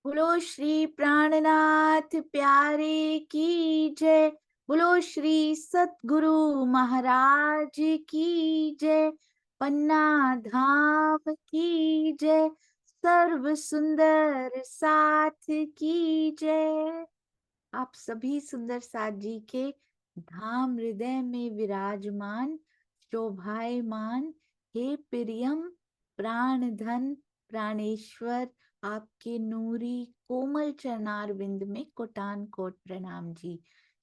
बोलो श्री प्राणनाथ प्यारे की जय। बोलो श्री सतगुरु महाराज की जय। पन्ना धाम की जय। सर्व सुंदर साथ की जय। आप सभी सुंदर साथ जी के धाम हृदय में विराजमान शोभायमान हे प्रियम प्राण धन प्राणेश्वर, आपके नूरी कोमल चरणार विंद में कोटान कोट प्रणाम जी।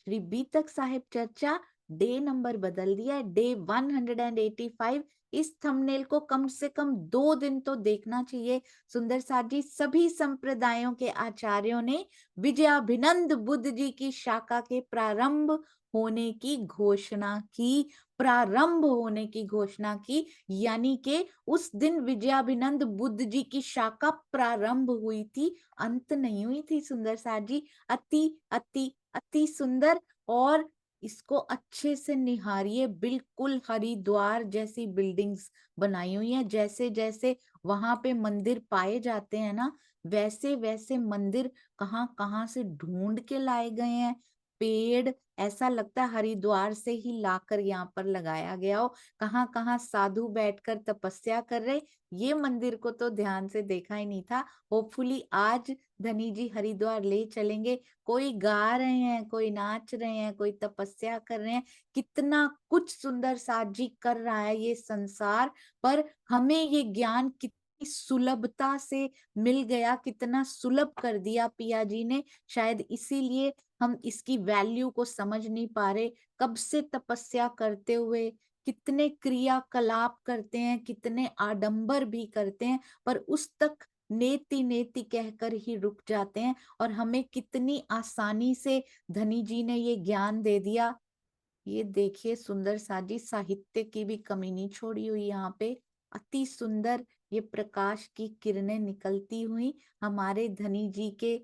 श्री बीतक साहिब चर्चा डे नंबर बदल दिया है, डे 185। इस थंबनेल को कम से कम 2 दिन तो देखना चाहिए। सुंदर साथ जी, सभी संप्रदायों के आचार्यों ने विजयाभिनंद बुद्ध जी की शाखा के प्रारंभ होने की घोषणा की। प्रारंभ होने की घोषणा की, यानी कि उस दिन विजयाभिनंद बुद्ध जी की शाखा प्रारंभ हुई थी, अंत नहीं हुई थी। सुंदर साथ जी, अति अति अति सुंदर। और इसको अच्छे से निहारिए, बिल्कुल हरिद्वार जैसी बिल्डिंग्स बनाई हुई हैं। जैसे जैसे वहां पे मंदिर पाए जाते हैं ना, वैसे वैसे मंदिर कहाँ कहाँ से ढूंढ के लाए गए हैं। पेड़ ऐसा लगता है हरिद्वार से ही लाकर यहाँ पर लगाया गया हो। कहाँ कहाँ साधु बैठकर तपस्या कर रहे। ये मंदिर को तो ध्यान से देखा ही नहीं था। होपफुली आज धनी जी हरिद्वार ले चलेंगे। कोई गा रहे हैं, कोई नाच रहे हैं, कोई तपस्या कर रहे हैं। कितना कुछ सुंदर साथ जी कर रहा है ये संसार, पर हमें ये ज्ञान कितनी सुलभता से मिल गया, कितना सुलभ कर दिया पिया जी ने। शायद इसीलिए हम इसकी वैल्यू को समझ नहीं पा रहे। कब से तपस्या करते हुए कितने क्रियाकलाप करते हैं, कितने आडंबर भी करते हैं, पर उस तक नेति नेति कहकर ही रुक जाते हैं। और हमें कितनी आसानी से धनी जी ने ये ज्ञान दे दिया। ये देखिए सुंदर साजी, साहित्य की भी कमी नहीं छोड़ी हुई यहाँ पे। अति सुंदर ये प्रकाश की किरणें निकलती हुई हमारे धनी जी के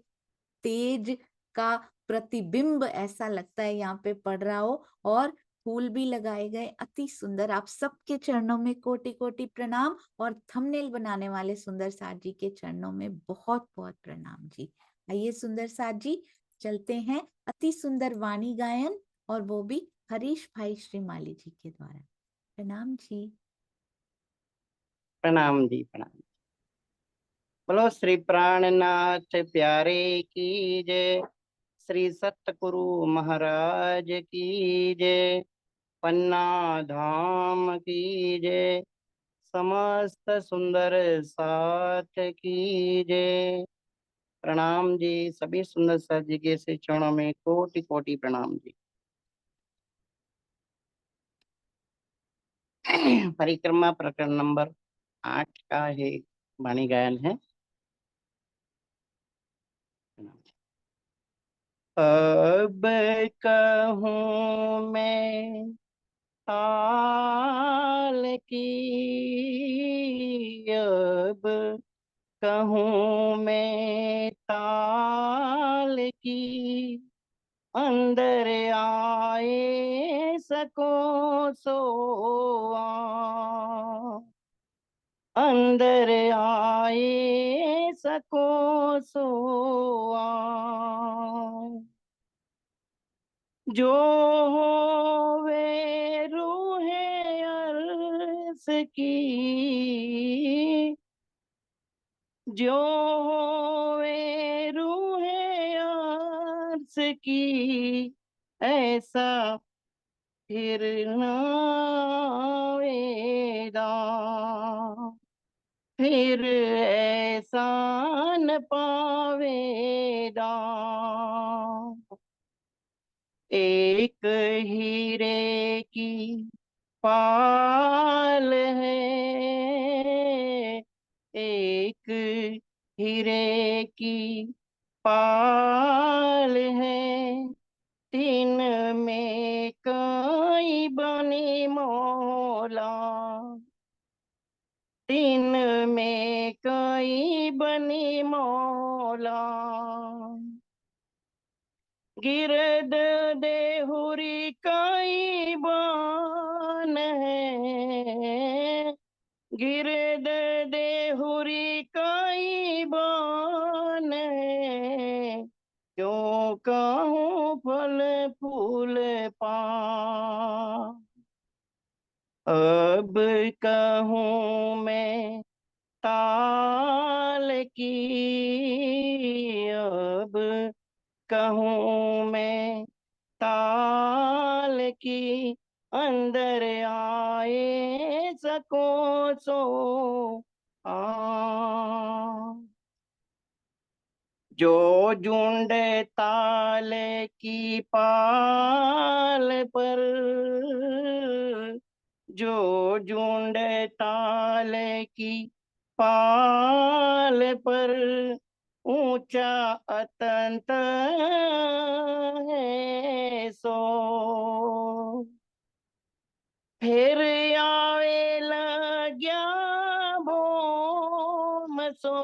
तेज का प्रतिबिंब ऐसा लगता है यहाँ पे पड़ रहा हो। और फूल भी लगाए गए, अति सुंदर। आप सबके चरणों में कोटि कोटि प्रणाम, और थंबनेल बनाने वाले सुंदर साथ जी के चरणों में बहुत बहुत प्रणाम जी। आइए सुंदर साथ जी, चलते हैं अति सुंदर वाणी गायन, और वो भी हरीश भाई श्रीमाली जी के द्वारा। प्रणाम जी। प्रणाम जी प्रणाम। बोलो श्री प्राणनाथ प्यारे की जय। श्री सतगुरु महाराज की जय। पन्ना धाम की जय। समस्त सुंदर साथ की जय। प्रणाम जी। सभी सुंदर साथ जी के श्री चरणों में कोटि कोटि प्रणाम जी। परिक्रमा प्रकरण नंबर 8 का है वाणी गायन है। अब कहूँ मैं हाल की, अब कहूँ मैं ताल की, अंदर आए सको सो आ, अंदर आए सको सो आ। जो होवे रूहे अर्स की, जो होवे रूहे अर्स की, ऐसा फिर ना वेदा, फिर ऐसा न पावेदा। एक हीरे की पाल है, एक हीरे की पाल है, तीन में कई बनी मौला, तीन में कई बनी मौला। गिरद देहुरी कई बान है, गिरद देहुरी कई बान है, कहूँ मैं ताल की, अब कहूँ मैं ताल की, अंदर आए सको सो आ। जो झुंड ताल की पाल पर, जो झुंड ताल की पाल पर, ऊंचा अतंत है सो, फिर आवे लग्या भोम सो,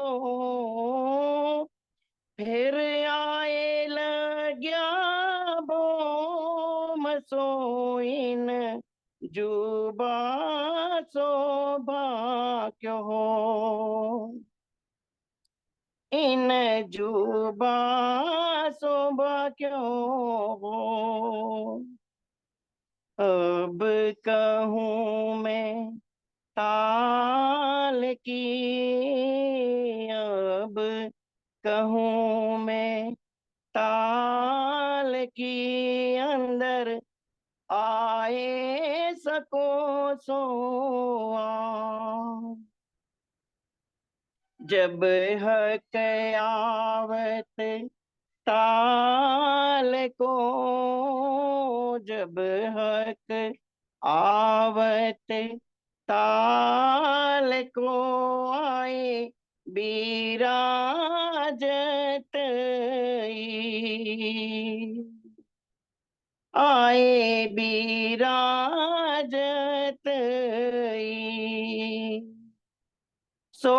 फिर आए लग्या भोम सो, इन जुबा सौभाग्य हो, इन जुबा सौभाग्य हो। अब कहूँ मैं ताल की, अब कहूँ मैं ताल की, अंदर आए सको सो आ। जब हक आवत ताल को, जब हक आवत ताल को, आए बीराजत आए बीराजत, सो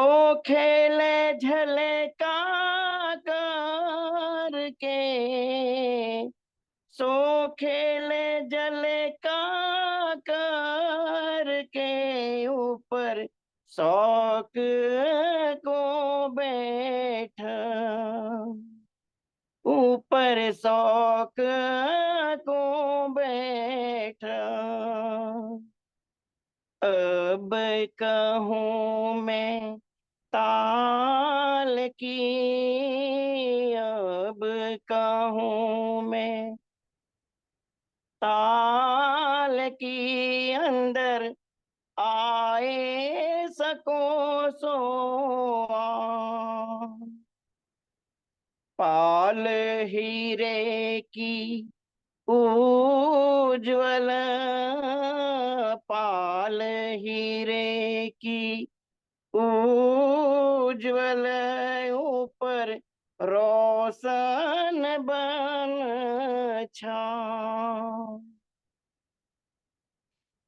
खेल झलका करके, सो खेल जल का करके, ऊपर शौक को बैठा, ऊपर शौक को बैठा। अब कहूँ मैं ताल की, अब कहूँ मैं ताल की, अंदर आए सको सो आ। पाल हीरे की उज्ज्वल, पाल हीरे की उज्ज्वल, ऊपर रोशन बन छाओ,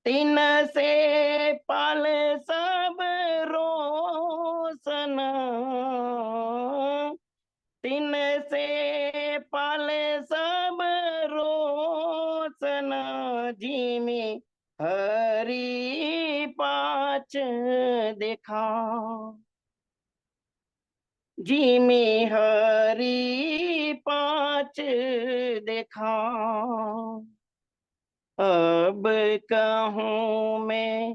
तीन से पाल सब रोशन, तीन से पाल सब रोशन, जिमी हरी पाँच देखा, जिमी हरी पाँच देखा। अब कहूँ मैं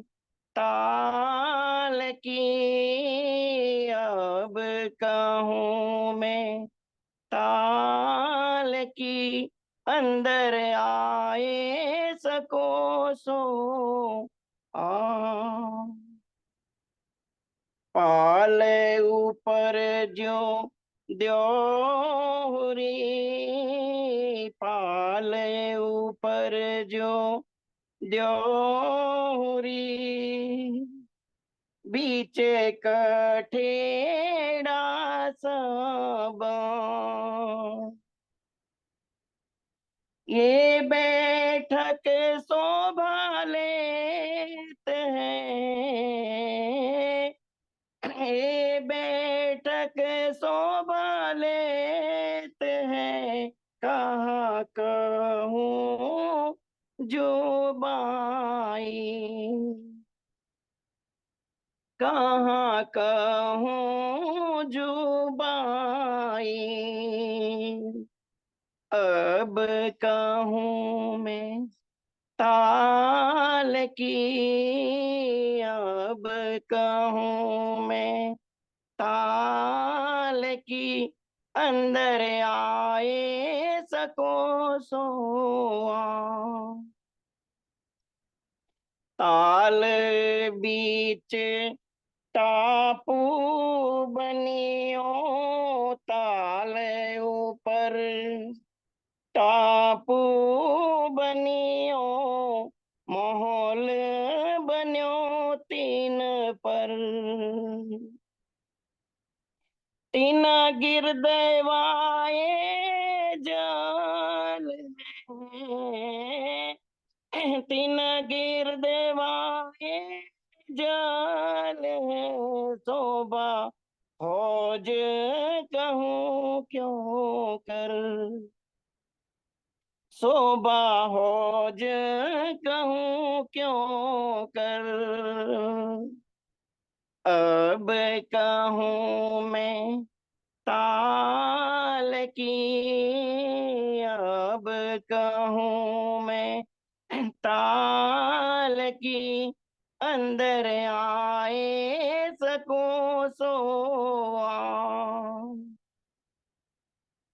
ताल की, अब कहूँ मैं ताल की, अंदर आए सको सो आ। पाल ऊपर ज्यो द्योहरी, पाल ऊपर ज्यो द्योहरी, बीचे कठेड़ा सब, ये बैठक शोभा लेते हैं, ये बैठक शोभा लेते हैं, कहाँ कहूँ जुबाई, कहाँ कहूँ जुबाई। अब कहूँ मैं ताल की अब कहूँ मैं, ताल की अंदर आए सको सो आ। ताल बीच टापू बनियो, ताल ऊपर टापू बनियो, माहौल बन्यो तीन पर। तीन गिरदवाए जाल में, तीन गिरदवाए जाल शोभा फौज कहूँ क्यों कर, शोभा फौज कहूँ क्यों कर। अब कहूँ मैं ताल की, अब कहूँ मैं ताल की अंदर आए सको सो आ।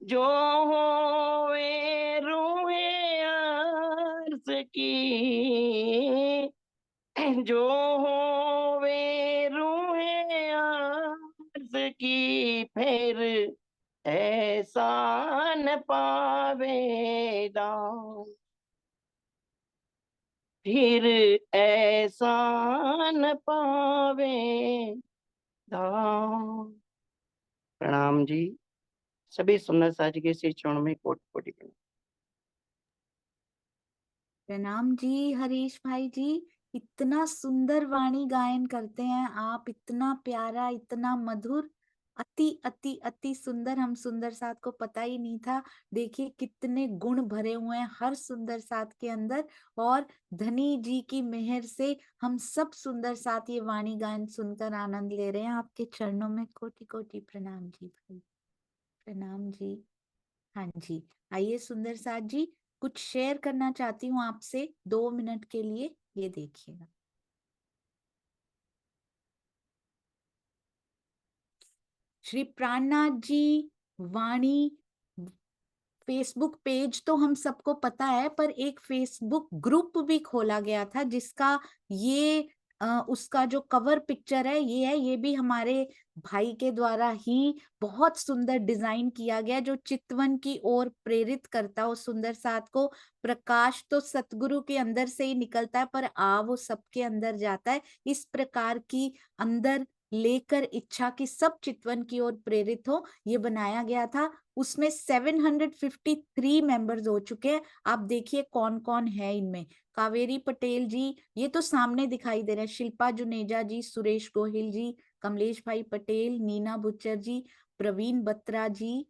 जो होवे रूहे अर्ज की, जो होवे रूहे अर्ज की, फिर एहसान पावेदा, फिर एहसान पावेदा। प्रणाम जी। सभी सुंदर साज के श्री चरणों में कोटि कोटि प्रणाम। प्रणाम जी हरीश भाई जी, इतना सुंदर वाणी गायन करते हैं आप, इतना प्यारा, इतना मधुर, अति अति अति सुंदर। हम सुंदर साथ को पता ही नहीं था। देखिए कितने गुण भरे हुए हैं हर सुंदर साथ के अंदर, और धनी जी की मेहर से हम सब सुंदर साथ ये वाणी गायन सुनकर आनंद ले रहे हैं। आपके चरणों में कोटि कोटि प्रणाम जी भाई, प्रणाम जी। हाँ जी, आइए सुंदर साथ जी, कुछ शेयर करना चाहती हूँ आपसे 2 मिनट के लिए, ये देखिएगा। श्री प्राणनाथ जी वाणी फेसबुक पेज तो हम सबको पता है, पर एक फेसबुक ग्रुप भी खोला गया था जिसका ये उसका जो कवर पिक्चर है ये भी हमारे भाई के द्वारा ही बहुत सुंदर डिजाइन किया गया, जो चितवन की ओर प्रेरित करता हो सुंदर साथ को। प्रकाश तो सतगुरु के अंदर से ही निकलता है, पर वो सबके अंदर जाता है। इस प्रकार की अंदर लेकर इच्छा की सब चितवन की ओर प्रेरित हो, ये बनाया गया था। उसमें 753 मेंबर्स हो चुके हैं। आप देखिए कौन कौन है इनमें। कावेरी पटेल जी, ये तो सामने दिखाई दे रहे हैं, शिल्पा जुनेजा जी, सुरेश गोहिल जी, कमलेश भाई पटेल, नीना बुच्चर जी, प्रवीण बत्रा जी,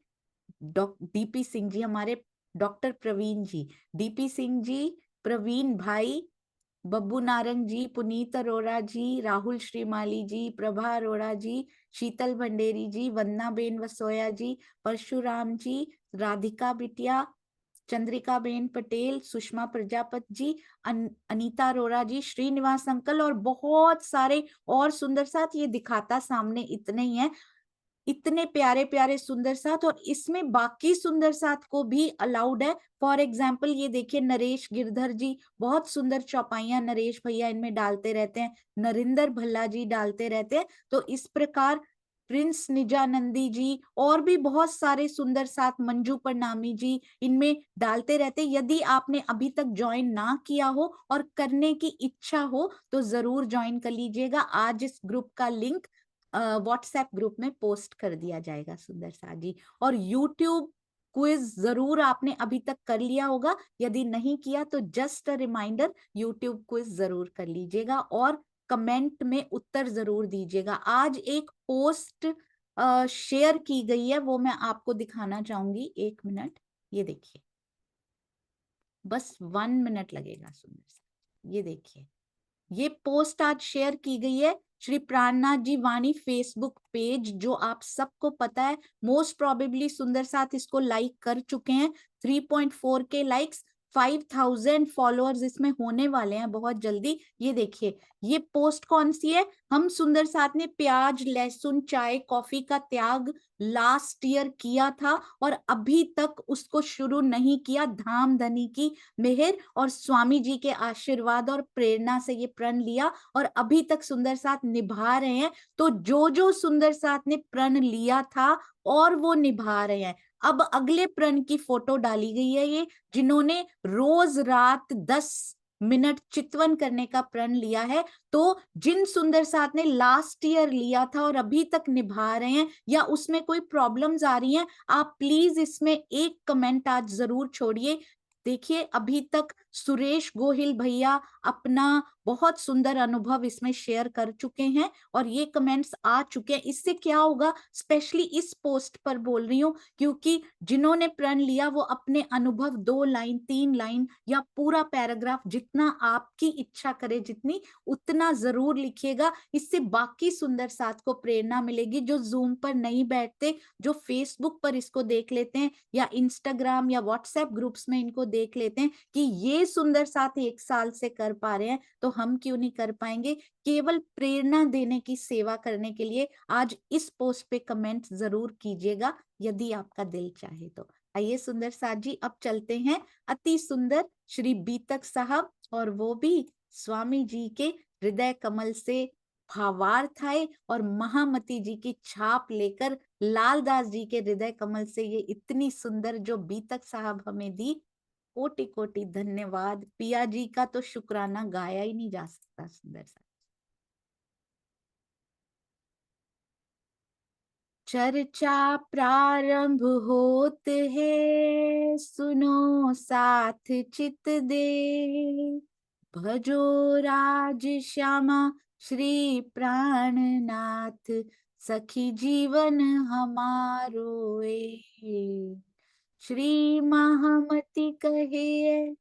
डीपी सिंह जी, हमारे डॉक्टर प्रवीण जी, डीपी सिंह जी, प्रवीण भाई, बब्बू नारंग जी, पुनीत अरोड़ा जी, राहुल श्रीमाली जी, प्रभा अरोड़ा जी, शीतल भंडेरी जी, वंदना बेन वसोया जी, परशुराम जी, राधिका बिटिया, चंद्रिका बेन पटेल, सुषमा प्रजापति जी, अनीता अरोड़ा जी, श्रीनिवास अंकल, और बहुत सारे और सुंदर साथ। ये दिखाता सामने इतने ही हैं, इतने प्यारे प्यारे सुंदर साथ, और इसमें बाकी सुंदर साथ को भी अलाउड है। फॉर एग्जाम्पल ये देखिए नरेश गिरधर जी, बहुत सुंदर चौपाइयां नरेश भैया इनमें डालते रहते हैं, नरिंदर भल्ला जी डालते रहते हैं। तो इस प्रकार प्रिंस निजानंदी जी और भी बहुत सारे सुंदर साथ, मंजू प्रणामी जी इनमें डालते रहते। यदि आपने अभी तक ज्वाइन ना किया हो और करने की इच्छा हो तो जरूर ज्वाइन कर लीजिएगा। आज इस ग्रुप का लिंक व्हाट्सएप ग्रुप में पोस्ट कर दिया जाएगा सुंदर साथ जी। और यूट्यूब क्विज जरूर आपने अभी तक कर लिया होगा, यदि नहीं किया तो just a reminder, YouTube quiz जरूर कर लीजिएगा और कमेंट में उत्तर जरूर दीजिएगा। आज एक पोस्ट शेयर की गई है, वो मैं आपको दिखाना चाहूंगी। 1 मिनट, ये देखिए, बस 1 मिनट लगेगा सुंदर साथ। ये देखिए, ये पोस्ट आज शेयर की गई है श्री प्राणनाथ जी वाणी फेसबुक पेज, जो आप सबको पता है। मोस्ट प्रोबेबली सुंदर साथ इसको लाइक कर चुके हैं, 3.4 के लाइक्स। 5,000 फॉलोअर्स इसमें होने वाले हैं बहुत जल्दी। ये देखिए, ये पोस्ट कौन सी है? हम सुंदर साथ ने प्याज, लहसुन, चाय, कॉफी का त्याग लास्ट ईयर किया था और अभी तक उसको शुरू नहीं किया। धाम धनी की मेहर और स्वामी जी के आशीर्वाद और प्रेरणा से ये प्रण लिया और अभी तक सुंदर साथ निभा रहे हैं। तो जो जो सुंदर साथ ने प्रण लिया था और वो निभा रहे हैं। अब अगले प्रण की फोटो डाली गई है, ये जिन्होंने रोज रात 10 मिनट चितवन करने का प्रण लिया है। तो जिन सुंदर साथ ने लास्ट ईयर लिया था और अभी तक निभा रहे हैं या उसमें कोई प्रॉब्लम्स आ रही हैं, आप प्लीज इसमें एक कमेंट आज जरूर छोड़िए। देखिए, अभी तक सुरेश गोहिल भैया अपना बहुत सुंदर अनुभव इसमें शेयर कर चुके हैं और ये कमेंट्स आ चुके हैं। इससे क्या होगा, स्पेशली इस पोस्ट पर बोल रही हूँ, क्योंकि जिन्होंने प्रण लिया वो अपने अनुभव 2 लाइन 3 लाइन या पूरा पैराग्राफ, जितना आपकी इच्छा करे जितनी, उतना जरूर लिखिएगा। इससे बाकी सुंदर साथ को प्रेरणा मिलेगी, जो जूम पर नहीं बैठते, जो फेसबुक पर इसको देख लेते हैं या इंस्टाग्राम या व्हाट्सएप ग्रुप्स में इनको देख लेते हैं कि ये सुंदर साथ 1 साल से कर पा रहे हैं, तो हम क्यों नहीं कर पाएंगे। केवल प्रेरणा देने की सेवा करने के लिए आज इस पोस्ट पे कमेंट जरूर कीजिएगा, यदि आपका दिल चाहे तो। आइए सुंदर साथ जी, अब चलते हैं अति सुंदर श्री बीतक साहब, और वो भी स्वामी जी के हृदय कमल से भावार्थ आए और महामती जी की छाप लेकर लालदास जी के हृदय कमल से ये इतनी सुंदर जो बीतक साहब हमें दी। कोटि कोटि धन्यवाद। पिया जी का तो शुक्राना गाया ही नहीं जा सकता। सुंदर सा चर्चा प्रारंभ होत है, सुनो साथ चित दे, भजो राज श्यामा श्री प्राणनाथ, सखी जीवन हमारो ए। श्री महामती कहे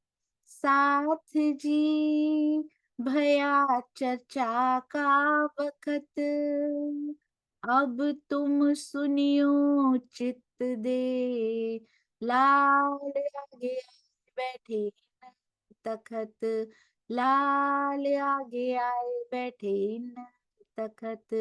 साथ जी, भया चर्चा का बखत, अब तुम सुनियो चित दे, लाल आगे बैठे न तखत, लाल आगे आए बैठे न तखत।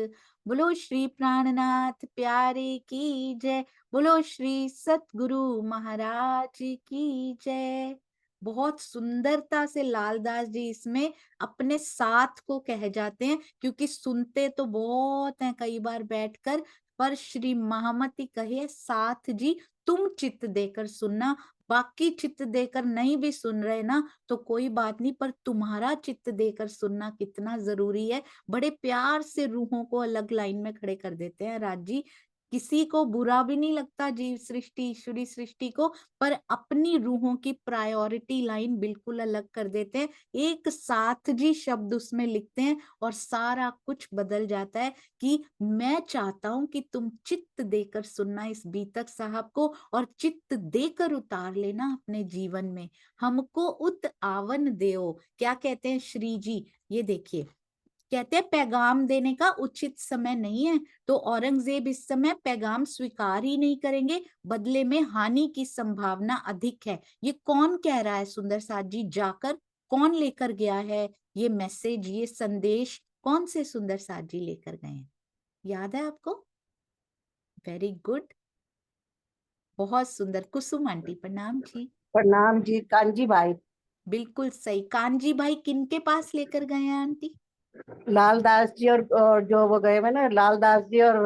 बोलो श्री प्राणनाथ प्यारे की जय, बोलो श्री सतगुरु महाराज की जय। बहुत सुंदरता से लालदास जी इसमें अपने साथ को कह जाते हैं, क्योंकि सुनते तो बहुत हैं कई बार बैठकर, पर श्री महामती कहे साथ जी तुम चित्त देकर सुनना। बाकी चित्त देकर नहीं भी सुन रहे ना तो कोई बात नहीं, पर तुम्हारा चित्त देकर सुनना कितना जरूरी है। बड़े प्यार से रूहों को अलग लाइन में खड़े कर देते हैं राज जी। किसी को बुरा भी नहीं लगता जीव सृष्टि ईश्वरी सृष्टि को, पर अपनी रूहों की प्रायोरिटी लाइन बिल्कुल अलग कर देते हैं। एक साथ जी शब्द उसमें लिखते हैं और सारा कुछ बदल जाता है कि मैं चाहता हूं कि तुम चित्त देकर सुनना इस बीतक साहब को और चित्त देकर उतार लेना अपने जीवन में। हमको उत आवन देओ, क्या कहते हैं श्री जी, ये देखिए, कहते हैं पैगाम देने का उचित समय नहीं है, तो औरंगजेब इस समय पैगाम स्वीकार ही नहीं करेंगे, बदले में हानि की संभावना अधिक है। ये कौन कह रहा है सुंदर साथ जी? जाकर कौन लेकर गया है ये मैसेज, ये संदेश कौन से सुंदर साथ जी लेकर गए हैं? याद है आपको? वेरी गुड, बहुत सुंदर। कुसुम आंटी प्रणाम जी। प्रणाम जी। कांजी भाई, बिल्कुल सही। कांजी भाई किनके पास लेकर गए हैं आंटी? लालदास जी और जो वो गए हुए ना, लालदास जी और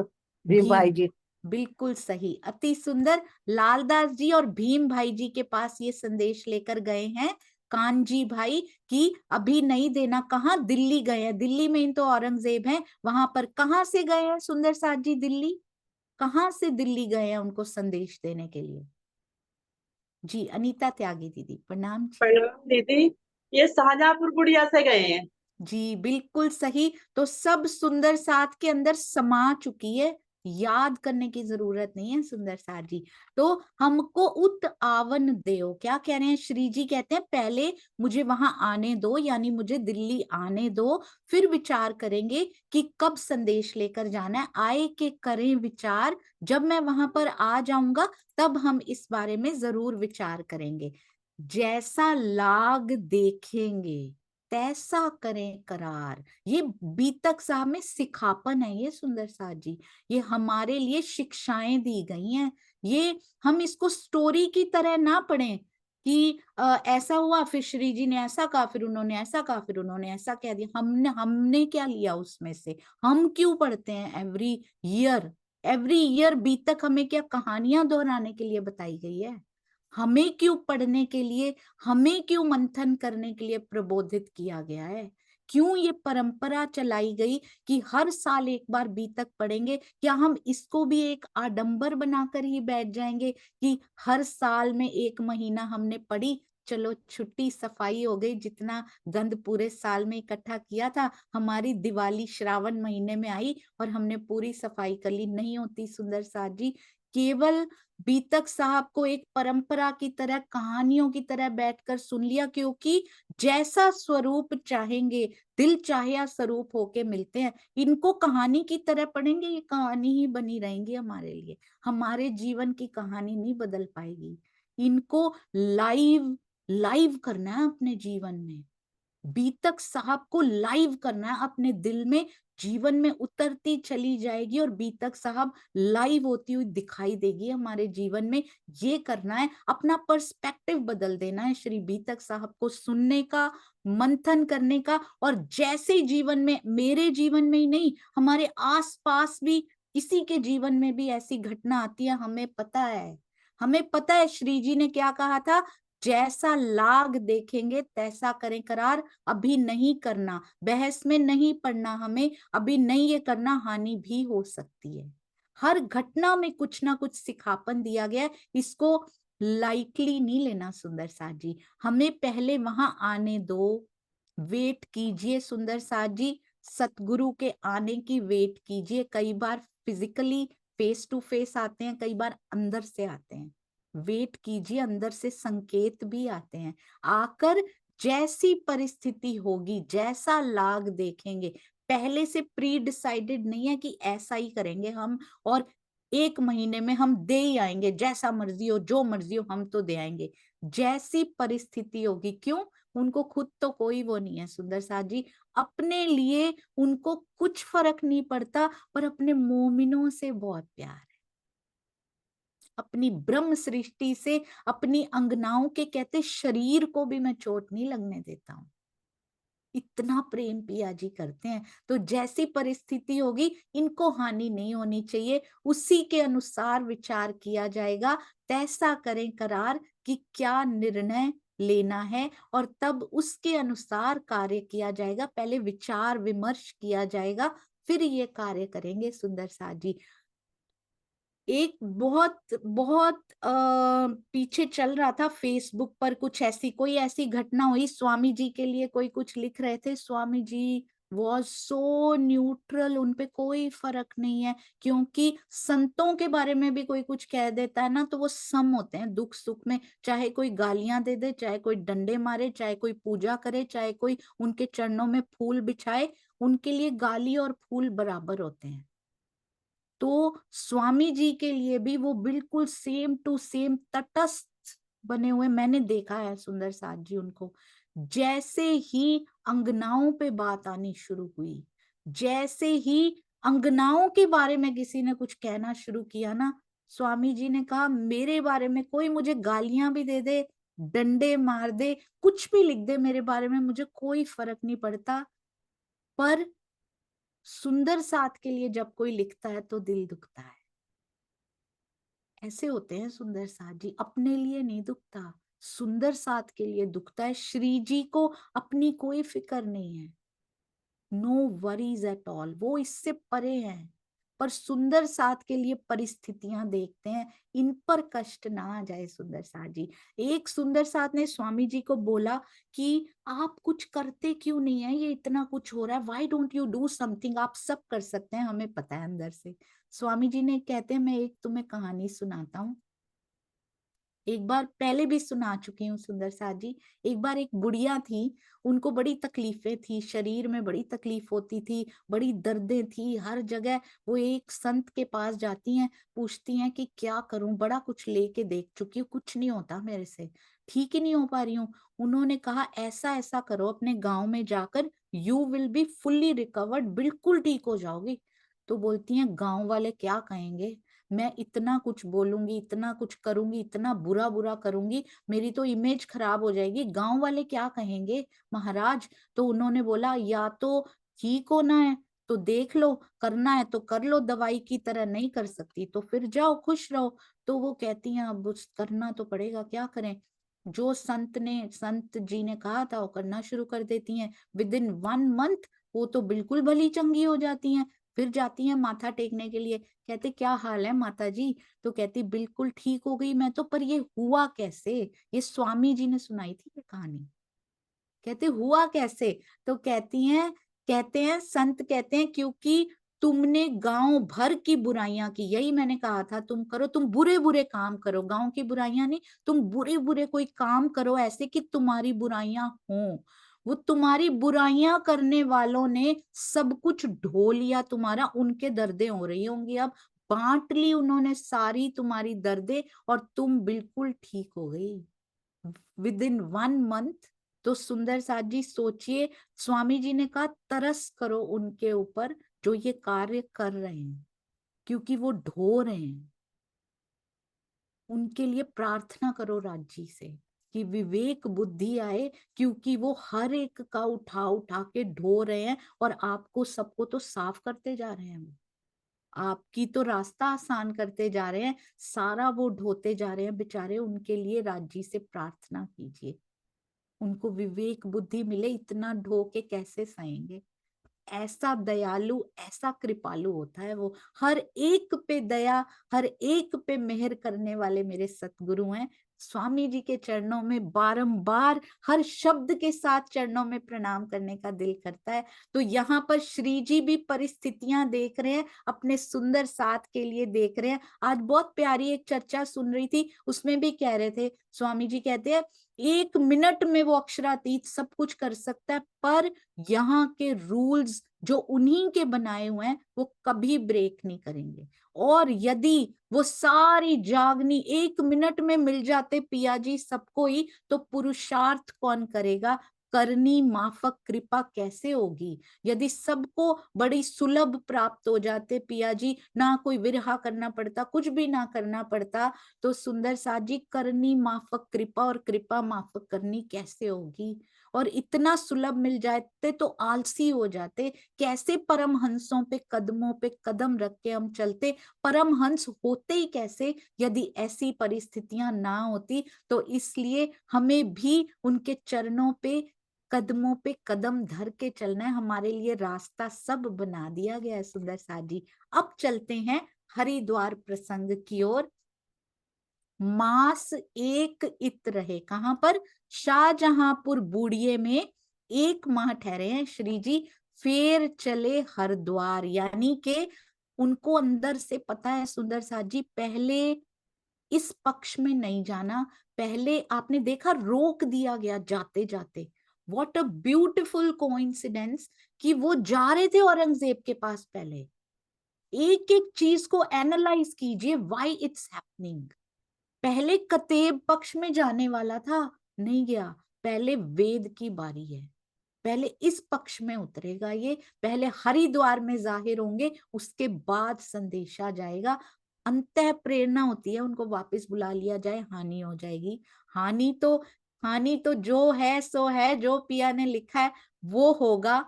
भीम भाई भीम, जी। बिल्कुल सही, अति सुंदर। लालदास जी और भीम भाई जी के पास ये संदेश लेकर गए हैं कानजी भाई कि अभी नहीं देना। कहाँ? दिल्ली गए हैं। दिल्ली में ही तो औरंगजेब हैं, वहां पर कहाँ से गए हैं सुंदर साथ जी? दिल्ली, कहाँ से दिल्ली गए हैं उनको संदेश देने के लिए? जी अनीता त्यागी दीदी प्रणाम जी। प्रणाम दीदी, ये शाहजहांपुर गुड़िया से गए हैं। जी बिल्कुल सही। तो सब सुंदर साथ के अंदर समा चुकी है, याद करने की जरूरत नहीं है सुंदर साथ जी। तो हमको उत आवन देओ, क्या कह रहे हैं श्री जी? कहते हैं पहले मुझे वहां आने दो, यानी मुझे दिल्ली आने दो, फिर विचार करेंगे कि कब संदेश लेकर जाना है। आए के करें विचार, जब मैं वहां पर आ जाऊंगा तब हम इस बारे में जरूर विचार करेंगे। जैसा लाग देखेंगे तैसा करें करार। ये बीतक साहब में सिखापन है, ये सुंदर साथ जी, ये हमारे लिए शिक्षाएं दी गई हैं। ये हम इसको स्टोरी की तरह ना पढ़ें कि ऐसा हुआ फिर श्री जी ने ऐसा कहा, फिर उन्होंने ऐसा कहा, फिर उन्होंने ऐसा कह दिया। हमने क्या लिया उसमें से? हम क्यों पढ़ते हैं एवरी ईयर? एवरी ईयर बीतक हमें क्या कहानियां दोहराने के लिए बताई गई है? हमें क्यों पढ़ने के लिए, हमें क्यों मंथन करने के लिए प्रबोधित किया गया है? क्यों ये परंपरा चलाई गई कि हर साल एक बार बीतक पढ़ेंगे? क्या हम इसको भी एक आडंबर बनाकर ही बैठ जाएंगे कि हर साल में एक महीना हमने पढ़ी, चलो छुट्टी, सफाई हो गई, जितना गंद पूरे साल में इकट्ठा किया था हमारी दिवाली श्रावण महीने में आई और हमने पूरी सफाई कर ली? नहीं होती सुंदर साथ जी। केवल बीतक साहब को एक परंपरा की तरह, कहानियों की तरह बैठकर सुन लिया, क्योंकि जैसा स्वरूप चाहेंगे, दिल चाहे स्वरूप होके मिलते हैं। इनको कहानी की तरह पढ़ेंगे, ये कहानी ही बनी रहेंगी हमारे लिए, हमारे जीवन की कहानी नहीं बदल पाएगी। इनको लाइव लाइव करना है अपने जीवन में। बीतक साहब को लाइव करना है अपने दिल में, जीवन में उतरती चली जाएगी और बीतक साहब लाइव होती हुई दिखाई देगी हमारे जीवन में। ये करना है, अपना पर्सपेक्टिव बदल देना है श्री बीतक साहब को सुनने का, मंथन करने का। और जैसे जीवन में, मेरे जीवन में ही नहीं, हमारे आसपास भी किसी के जीवन में भी ऐसी घटना आती है, हमें पता है, हमें पता है श्री जी ने क्या कहा था, जैसा लाग देखेंगे तैसा करें करार। अभी नहीं करना, बहस में नहीं पड़ना, हमें अभी नहीं ये करना, हानि भी हो सकती है। हर घटना में कुछ ना कुछ सिखापन दिया गया है, इसको लाइटली नहीं लेना सुंदर साथ जी। हमें पहले वहां आने दो, वेट कीजिए सुंदर साथ जी, सतगुरु के आने की वेट कीजिए। कई बार फिजिकली फेस टू फेस आते हैं, कई बार अंदर से आते हैं, वेट कीजिए, अंदर से संकेत भी आते हैं। आकर जैसी परिस्थिति होगी, जैसा लाग देखेंगे, पहले से प्री डिसाइडेड नहीं है कि ऐसा ही करेंगे हम और एक महीने में हम दे ही आएंगे, जैसा मर्जी हो, जो मर्जी हो, हम तो दे आएंगे। जैसी परिस्थिति होगी, क्यों? उनको खुद तो कोई वो नहीं है सुंदर साथ जी, अपने लिए उनको कुछ फर्क नहीं पड़ता, पर अपने मोमिनों से बहुत प्यार है। अपनी ब्रह्म सृष्टि से, अपनी अंगनाओं के कहते शरीर को भी मैं चोट नहीं लगने देता हूं, इतना प्रेम पिया जी करते हैं। तो जैसी परिस्थिति होगी, इनको हानि नहीं होनी चाहिए, उसी के अनुसार विचार किया जाएगा। तैसा करें करार कि क्या निर्णय लेना है, और तब उसके अनुसार कार्य किया जाएगा। पहले विचार विमर्श किया जाएगा, फिर ये कार्य करेंगे सुंदर साथ जी। एक बहुत बहुत पीछे चल रहा था फेसबुक पर, कुछ ऐसी कोई ऐसी घटना हुई, स्वामी जी के लिए कोई कुछ लिख रहे थे, Swami ji was so neutral, उनपे कोई फर्क नहीं है। क्योंकि संतों के बारे में भी कोई कुछ कह देता है ना, तो वो सम होते हैं दुख सुख में, चाहे कोई गालियां दे दे, चाहे कोई डंडे मारे, चाहे कोई पूजा करे, चाहे कोई उनके चरणों में फूल बिछाए, उनके लिए गाली और फूल बराबर होते हैं। तो स्वामी जी के लिए भी वो बिल्कुल सेम टू सेम तटस्थ बने हुए मैंने देखा है सुंदर साथ जी उनको। जैसे ही अंगनाओं पे बात आनी शुरू हुई, जैसे ही अंगनाओं के बारे में किसी ने कुछ कहना शुरू किया ना, स्वामी जी ने कहा मेरे बारे में कोई मुझे गालियां भी दे दे, डंडे मार दे, कुछ भी लिख दे मेरे बारे में, मुझे कोई फर्क नहीं पड़ता, पर सुंदर साथ के लिए जब कोई लिखता है तो दिल दुखता है। ऐसे होते हैं सुंदर साथ जी, अपने लिए नहीं दुखता, सुंदर साथ के लिए दुखता है। श्री जी को अपनी कोई फिक्र नहीं है, नो वरीज एट ऑल, वो इससे परे हैं। पर सुंदर साथ के लिए परिस्थितियां देखते हैं, इन पर कष्ट ना आ जाए सुंदर साथ जी। एक सुंदर साथ ने स्वामी जी को बोला कि आप कुछ करते क्यों नहीं है, ये इतना कुछ हो रहा है, why don't you do something, आप सब कर सकते हैं, हमें पता है अंदर से। स्वामी जी ने कहते हैं मैं एक तुम्हें कहानी सुनाता हूँ, एक बार पहले भी सुना चुकी हूँ सुंदर साथ जी। एक बार एक बुढ़िया थी, उनको बड़ी तकलीफें थी, शरीर में बड़ी तकलीफ होती थी, बड़ी दर्दें थी हर जगह। वो एक संत के पास जाती हैं, पूछती हैं कि क्या करूं, बड़ा कुछ लेके देख चुकी हूँ, कुछ नहीं होता मेरे से। ठीक ही नहीं हो पा रही हूँ। उन्होंने कहा ऐसा ऐसा करो अपने गांव में जाकर, you will be fully recovered, बिल्कुल ठीक हो जाओगी। तो बोलती हैं गांव वाले क्या कहेंगे, मैं इतना कुछ बोलूंगी, इतना कुछ करूंगी, इतना बुरा बुरा करूंगी, मेरी तो इमेज खराब हो जाएगी, गांव वाले क्या कहेंगे महाराज। तो उन्होंने बोला या तो ठीक होना है तो देख लो, करना है तो कर लो, दवाई की तरह नहीं कर सकती तो फिर जाओ खुश रहो। तो वो कहती हैं अब करना तो पड़ेगा, क्या करें। जो संत जी ने कहा था वो करना शुरू कर देती हैं। विद इन 1 मंथ वो तो बिल्कुल भली चंगी हो जाती हैं। फिर जाती हैं माथा टेकने के लिए, कहते क्या हाल है माता जी। तो कहती बिल्कुल ठीक हो गई मैं तो, पर ये हुआ कैसे। ये स्वामी जी ने सुनाई थी ये कहानी। कहते हुआ कैसे। तो कहते हैं संत कहते हैं क्योंकि तुमने गांव भर की बुराइयां की, यही मैंने कहा था तुम करो, तुम बुरे बुरे काम करो, गांव की बुराइयां नहीं, तुम बुरे बुरे कोई काम करो ऐसे कि तुम्हारी बुराइयां हों। वो तुम्हारी बुराइयां करने वालों ने सब कुछ ढो लिया तुम्हारा, उनके दर्दें हो रही होंगी अब, बांट ली उन्होंने सारी तुम्हारी दर्दें और तुम बिल्कुल ठीक हो गई विद इन 1 मंथ। तो सुंदर साथ जी सोचिए, स्वामी जी ने कहा तरस करो उनके ऊपर जो ये कार्य कर रहे हैं, क्योंकि वो ढो रहे हैं। उनके लिए प्रार्थना करो राज जी से कि विवेक बुद्धि आए, क्योंकि वो हर एक का उठा उठा के ढो रहे हैं और आपको सबको तो साफ करते जा रहे हैं। वो आपकी तो रास्ता आसान करते जा रहे हैं, सारा वो ढोते जा रहे हैं बेचारे। उनके लिए राज जी से प्रार्थना कीजिए, उनको विवेक बुद्धि मिले, इतना ढो के कैसे सहेंगे। ऐसा दयालु, ऐसा कृपालु होता है वो, हर एक पे दया, हर एक पे मेहर करने वाले मेरे सतगुरु हैं। स्वामी जी के चरणों में बारंबार हर शब्द के साथ चरणों में प्रणाम करने का दिल करता है। तो यहाँ पर श्री जी भी परिस्थितियां देख रहे हैं, अपने सुंदर साथ के लिए देख रहे हैं। आज बहुत प्यारी एक चर्चा सुन रही थी, उसमें भी कह रहे थे, स्वामी जी कहते हैं 1 मिनट में वो अक्षरातीत सब कुछ कर सकता है, पर यहाँ के रूल्स जो उन्हीं के बनाए हुए हैं वो कभी ब्रेक नहीं करेंगे। और यदि वो सारी जागनी 1 मिनट में मिल जाते पिया जी सबको ही, तो पुरुषार्थ कौन करेगा, करनी माफक कृपा कैसे होगी। यदि सबको बड़ी सुलभ प्राप्त हो जाते पिया जी, ना कोई विरहा करना पड़ता, कुछ भी ना करना पड़ता, तो सुंदर साथ जी करनी माफक कृपा और कृपा माफक करनी कैसे होगी। और इतना सुलभ मिल जाते तो आलसी हो जाते, कैसे परमहंसों पे कदमों पे कदम रख के हम चलते, परमहंस होते ही कैसे यदि ऐसी परिस्थितियां ना होती। तो इसलिए हमें भी उनके चरणों पे कदमों पे कदम धर के चलना है, हमारे लिए रास्ता सब बना दिया गया है सुंदर साथ जी। अब चलते हैं हरिद्वार प्रसंग की ओर। मास एक इत रहे, कहां पर, शाहजहांपुर बूढ़िये में 1 माह ठहरे हैं श्री जी, फिर चले हरिद्वार। यानी के उनको अंदर से पता है सुंदर साथ जी, पहले इस पक्ष में नहीं जाना, पहले आपने देखा रोक दिया गया जाते जाते। व्हाट अ ब्यूटिफुल कोइंसिडेंस कि वो जा रहे थे औरंगजेब के पास। पहले एक एक चीज को एनालाइज कीजिए, व्हाई इट्स हैपनिंग। पहले कतेब पक्ष में जाने वाला था, नहीं गया, पहले वेद की बारी है, पहले इस पक्ष में उतरेगा ये, पहले हरिद्वार में जाहिर होंगे, उसके बाद संदेशा जाएगा। अंतः प्रेरणा होती है उनको वापस बुला लिया जाए, हानि हो जाएगी। हानि तो जो है सो है, जो पिया ने लिखा है वो होगा।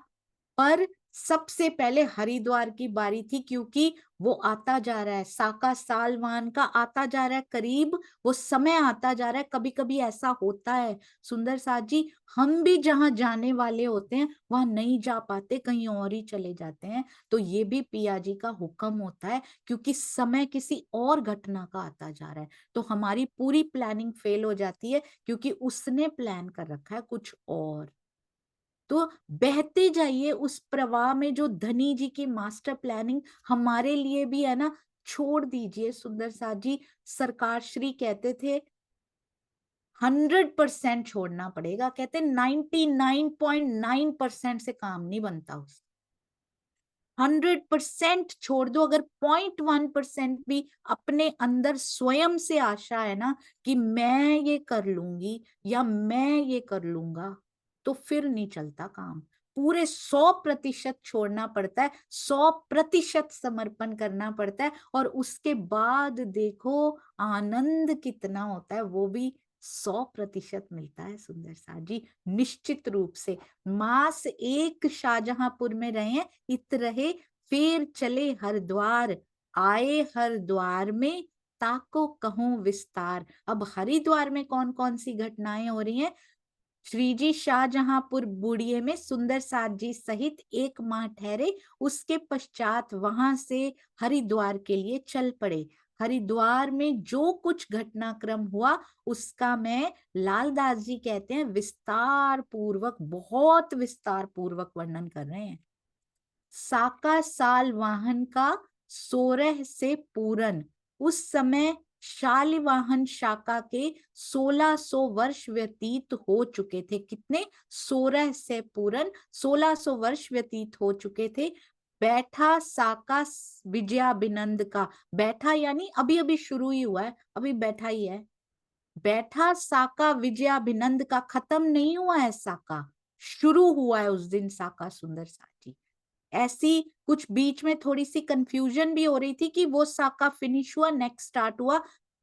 पर सबसे पहले हरिद्वार की बारी थी, क्योंकि वो आता जा रहा है, साका सालवान का आता जा रहा है करीब, वो समय आता जा रहा है। कभी कभी ऐसा होता है सुंदर साथ जी, हम भी जहां जाने वाले होते हैं वहां नहीं जा पाते, कहीं और ही चले जाते हैं। तो ये भी पिया जी का हुक्म होता है, क्योंकि समय किसी और घटना का आता जा रहा है, तो हमारी पूरी प्लानिंग फेल हो जाती है, क्योंकि उसने प्लान कर रखा है कुछ और। तो बहते जाइए उस प्रवाह में, जो धनी जी की मास्टर प्लानिंग हमारे लिए भी है ना, छोड़ दीजिए सुंदर साथ जी। सरकार श्री कहते थे 100% छोड़ना पड़ेगा, कहते 99.9% से काम नहीं बनता उसका। 100% छोड़ दो। अगर 0.1% भी अपने अंदर स्वयं से आशा है ना कि मैं ये कर लूंगी या मैं ये कर लूंगा, तो फिर नहीं चलता काम। पूरे 100% छोड़ना पड़ता है, 100% समर्पण करना पड़ता है, और उसके बाद देखो आनंद कितना होता है, वो भी 100% मिलता है। सुंदर सा जी, निश्चित रूप से। मास एक शाहजहांपुर में रहे, इत रहे, फिर चले हरिद्वार, आए हरिद्वार में ताको कहूं विस्तार। अब हरिद्वार में कौन कौन सी घटनाएं हो रही हैं? श्री जी शाहजहांपुर बूढ़िये में सुंदर साथ जी सहित 1 माह ठहरे, उसके पश्चात वहां से हरिद्वार के लिए चल पड़े। हरिद्वार में जो कुछ घटनाक्रम हुआ उसका मैं, लालदास जी कहते हैं, विस्तार पूर्वक, बहुत विस्तार पूर्वक वर्णन कर रहे हैं। साका साल वाहन का 16 से पूरन, उस समय शालिवाहन शाका के 1600 वर्ष व्यतीत हो चुके थे। कितने? 16 से पूरन 1600 वर्ष व्यतीत हो चुके थे। बैठा साका विजयाभिनंद का, बैठा यानी अभी अभी शुरू ही हुआ है, अभी बैठा ही है। बैठा साका विजयाभिनंद का, खत्म नहीं हुआ है साका, शुरू हुआ है उस दिन साका सुंदर साथी। ऐसी कुछ बीच में थोड़ी सी कंफ्यूजन भी हो रही थी कि वो साका फिनिश हुआ, नेक्स्ट स्टार्ट हुआ।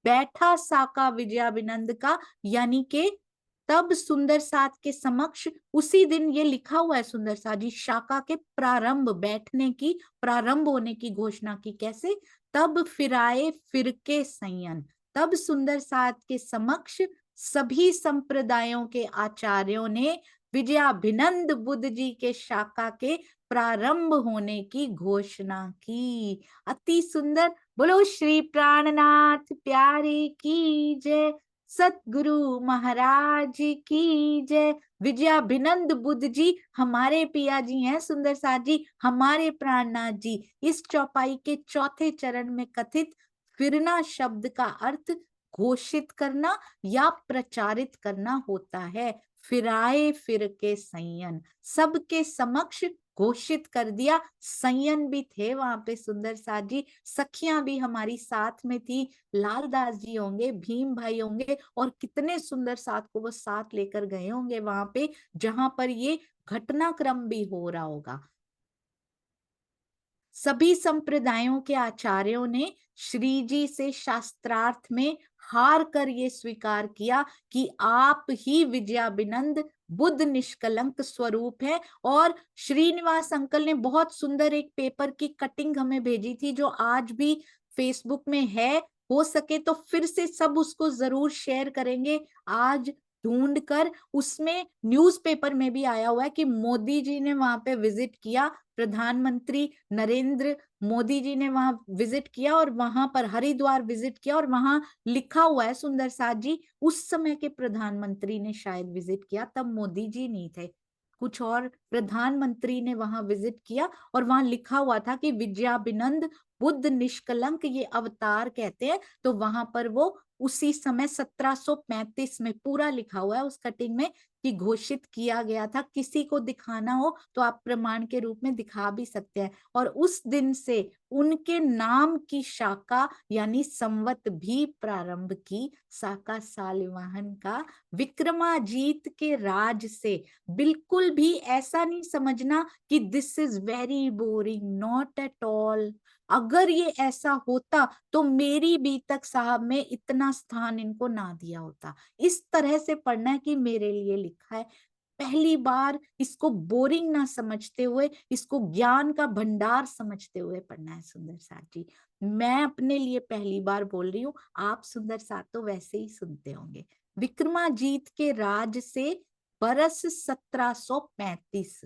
बैठा साका विजयाभिनंद का, यानी के तब सुंदर साथ के समक्ष उसी दिन ये लिखा हुआ है सुंदर साथ जी, शाका के प्रारंभ, बैठने की, प्रारंभ होने की घोषणा की। कैसे? तब फिराए फिरके संयन, तब सुंदर साथ के समक्ष सभी संप्रदायों के आचार्यों ने विजयाभिनंद बुद्ध जी के शाका के प्रारंभ होने की घोषणा की। अति सुंदर। बोलो श्री प्राणनाथ प्यारे की जय, सतगुरु महाराज की जय। विजयाभिनंद बुद्ध जी हमारे पिया जी हैं सुंदर साथ जी, हमारे प्राणनाथ जी। इस चौपाई के चौथे चरण में कथित फिरना शब्द का अर्थ घोषित करना या प्रचारित करना होता है। फिराए फिर के संयन, सबके समक्ष घोषित कर दिया। संयन भी थे वहां पे सुंदर साथ जी, सखियां भी हमारी साथ में थी, लालदास जी होंगे, भीम भाई होंगे, और कितने सुंदर साथ को वो साथ लेकर गए होंगे वहां पे जहां पर ये घटनाक्रम भी हो रहा होगा। सभी संप्रदायों के आचार्यों ने श्री जी से शास्त्रार्थ में हार कर ये स्वीकार किया कि आप ही विजयाभिनंद बुद्ध निष्कलंक स्वरूप है। और श्रीनिवास अंकल ने बहुत सुंदर एक पेपर की कटिंग हमें भेजी थी जो आज भी फेसबुक में है, हो सके तो फिर से सब उसको जरूर शेयर करेंगे आज ढूंढ कर। उसमें न्यूज़पेपर में भी आया हुआ है कि मोदी जी ने वहां पे विजिट किया, प्रधानमंत्री नरेंद्र मोदी जी ने वहां विजिट किया और वहां पर हरिद्वार विजिट किया, और वहां लिखा हुआ है सुंदर साथ जी, उस समय के प्रधानमंत्री ने शायद विजिट किया, तब मोदी जी नहीं थे, कुछ और प्रधानमंत्री ने वहां विजिट किया, और वहां लिखा हुआ था कि विजयाभिनंद बुद्ध निष्कलंक ये अवतार कहते हैं। तो वहां पर वो उसी समय 1735 में पूरा लिखा हुआ है उस कटिंग में कि घोषित किया गया था। किसी को दिखाना हो तो आप प्रमाण के रूप में दिखा भी सकते हैं। और उस दिन से उनके नाम की शाखा यानी संवत भी प्रारंभ की। साका सालिवाहन का विक्रमाजीत के राज से। बिल्कुल भी ऐसा नहीं समझना कि this is very boring, not at all. अगर ये ऐसा होता तो मेरी बीतक साहब में इतना स्थान इनको ना दिया होता। इस तरह से पढ़ना है कि मेरे लिए लिखा है। पहली बार इसको बोरिंग ना समझते हुए, इसको ज्ञान का भंडार समझते हुए पढ़ना है सुंदर साथ जी। मैं अपने लिए पहली बार बोल रही हूँ, आप सुंदर साथ तो वैसे ही सुनते होंगे। विक्रमाजीत के राज से बरस 1735,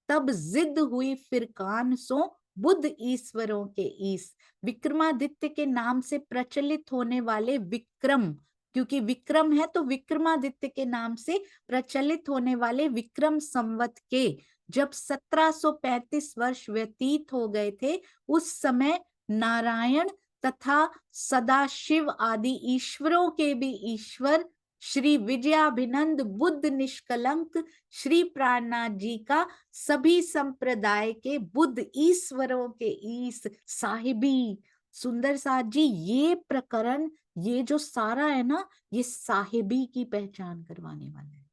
तब जिद हुई फिरकान सो बुद्ध ईश्वरों के ईस। विक्रमादित्य के नाम से प्रचलित होने वाले विक्रम, क्योंकि विक्रम है तो विक्रमादित्य के नाम से प्रचलित होने वाले विक्रम संवत के जब 1735 वर्ष व्यतीत हो गए थे, उस समय नारायण तथा सदाशिव आदि ईश्वरों के भी ईश्वर श्री विजयाभिनंद बुद्ध निष्कलंक श्री प्राणनाथ जी का सभी संप्रदाय के बुद्ध ईश्वरों के ईश साहिबी सुंदर साथ जी, ये प्रकरण, ये जो सारा है ना, ये साहिबी की पहचान करवाने वाला है।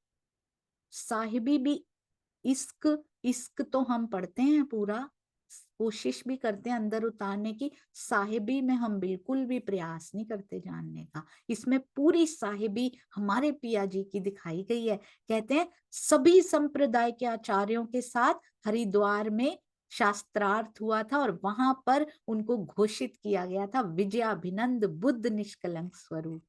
साहिबी भी इश्क, इश्क तो हम पढ़ते हैं पूरा, कोशिश भी करते हैं अंदर उतारने की, साहिबी में हम बिल्कुल भी प्रयास नहीं करते जानने का। इसमें पूरी साहिबी हमारे पिया जी की दिखाई गई है। कहते हैं सभी संप्रदाय के आचार्यों के साथ हरिद्वार में शास्त्रार्थ हुआ था और वहां पर उनको घोषित किया गया था विजयाभिनंद बुद्ध निष्कलंक स्वरूप।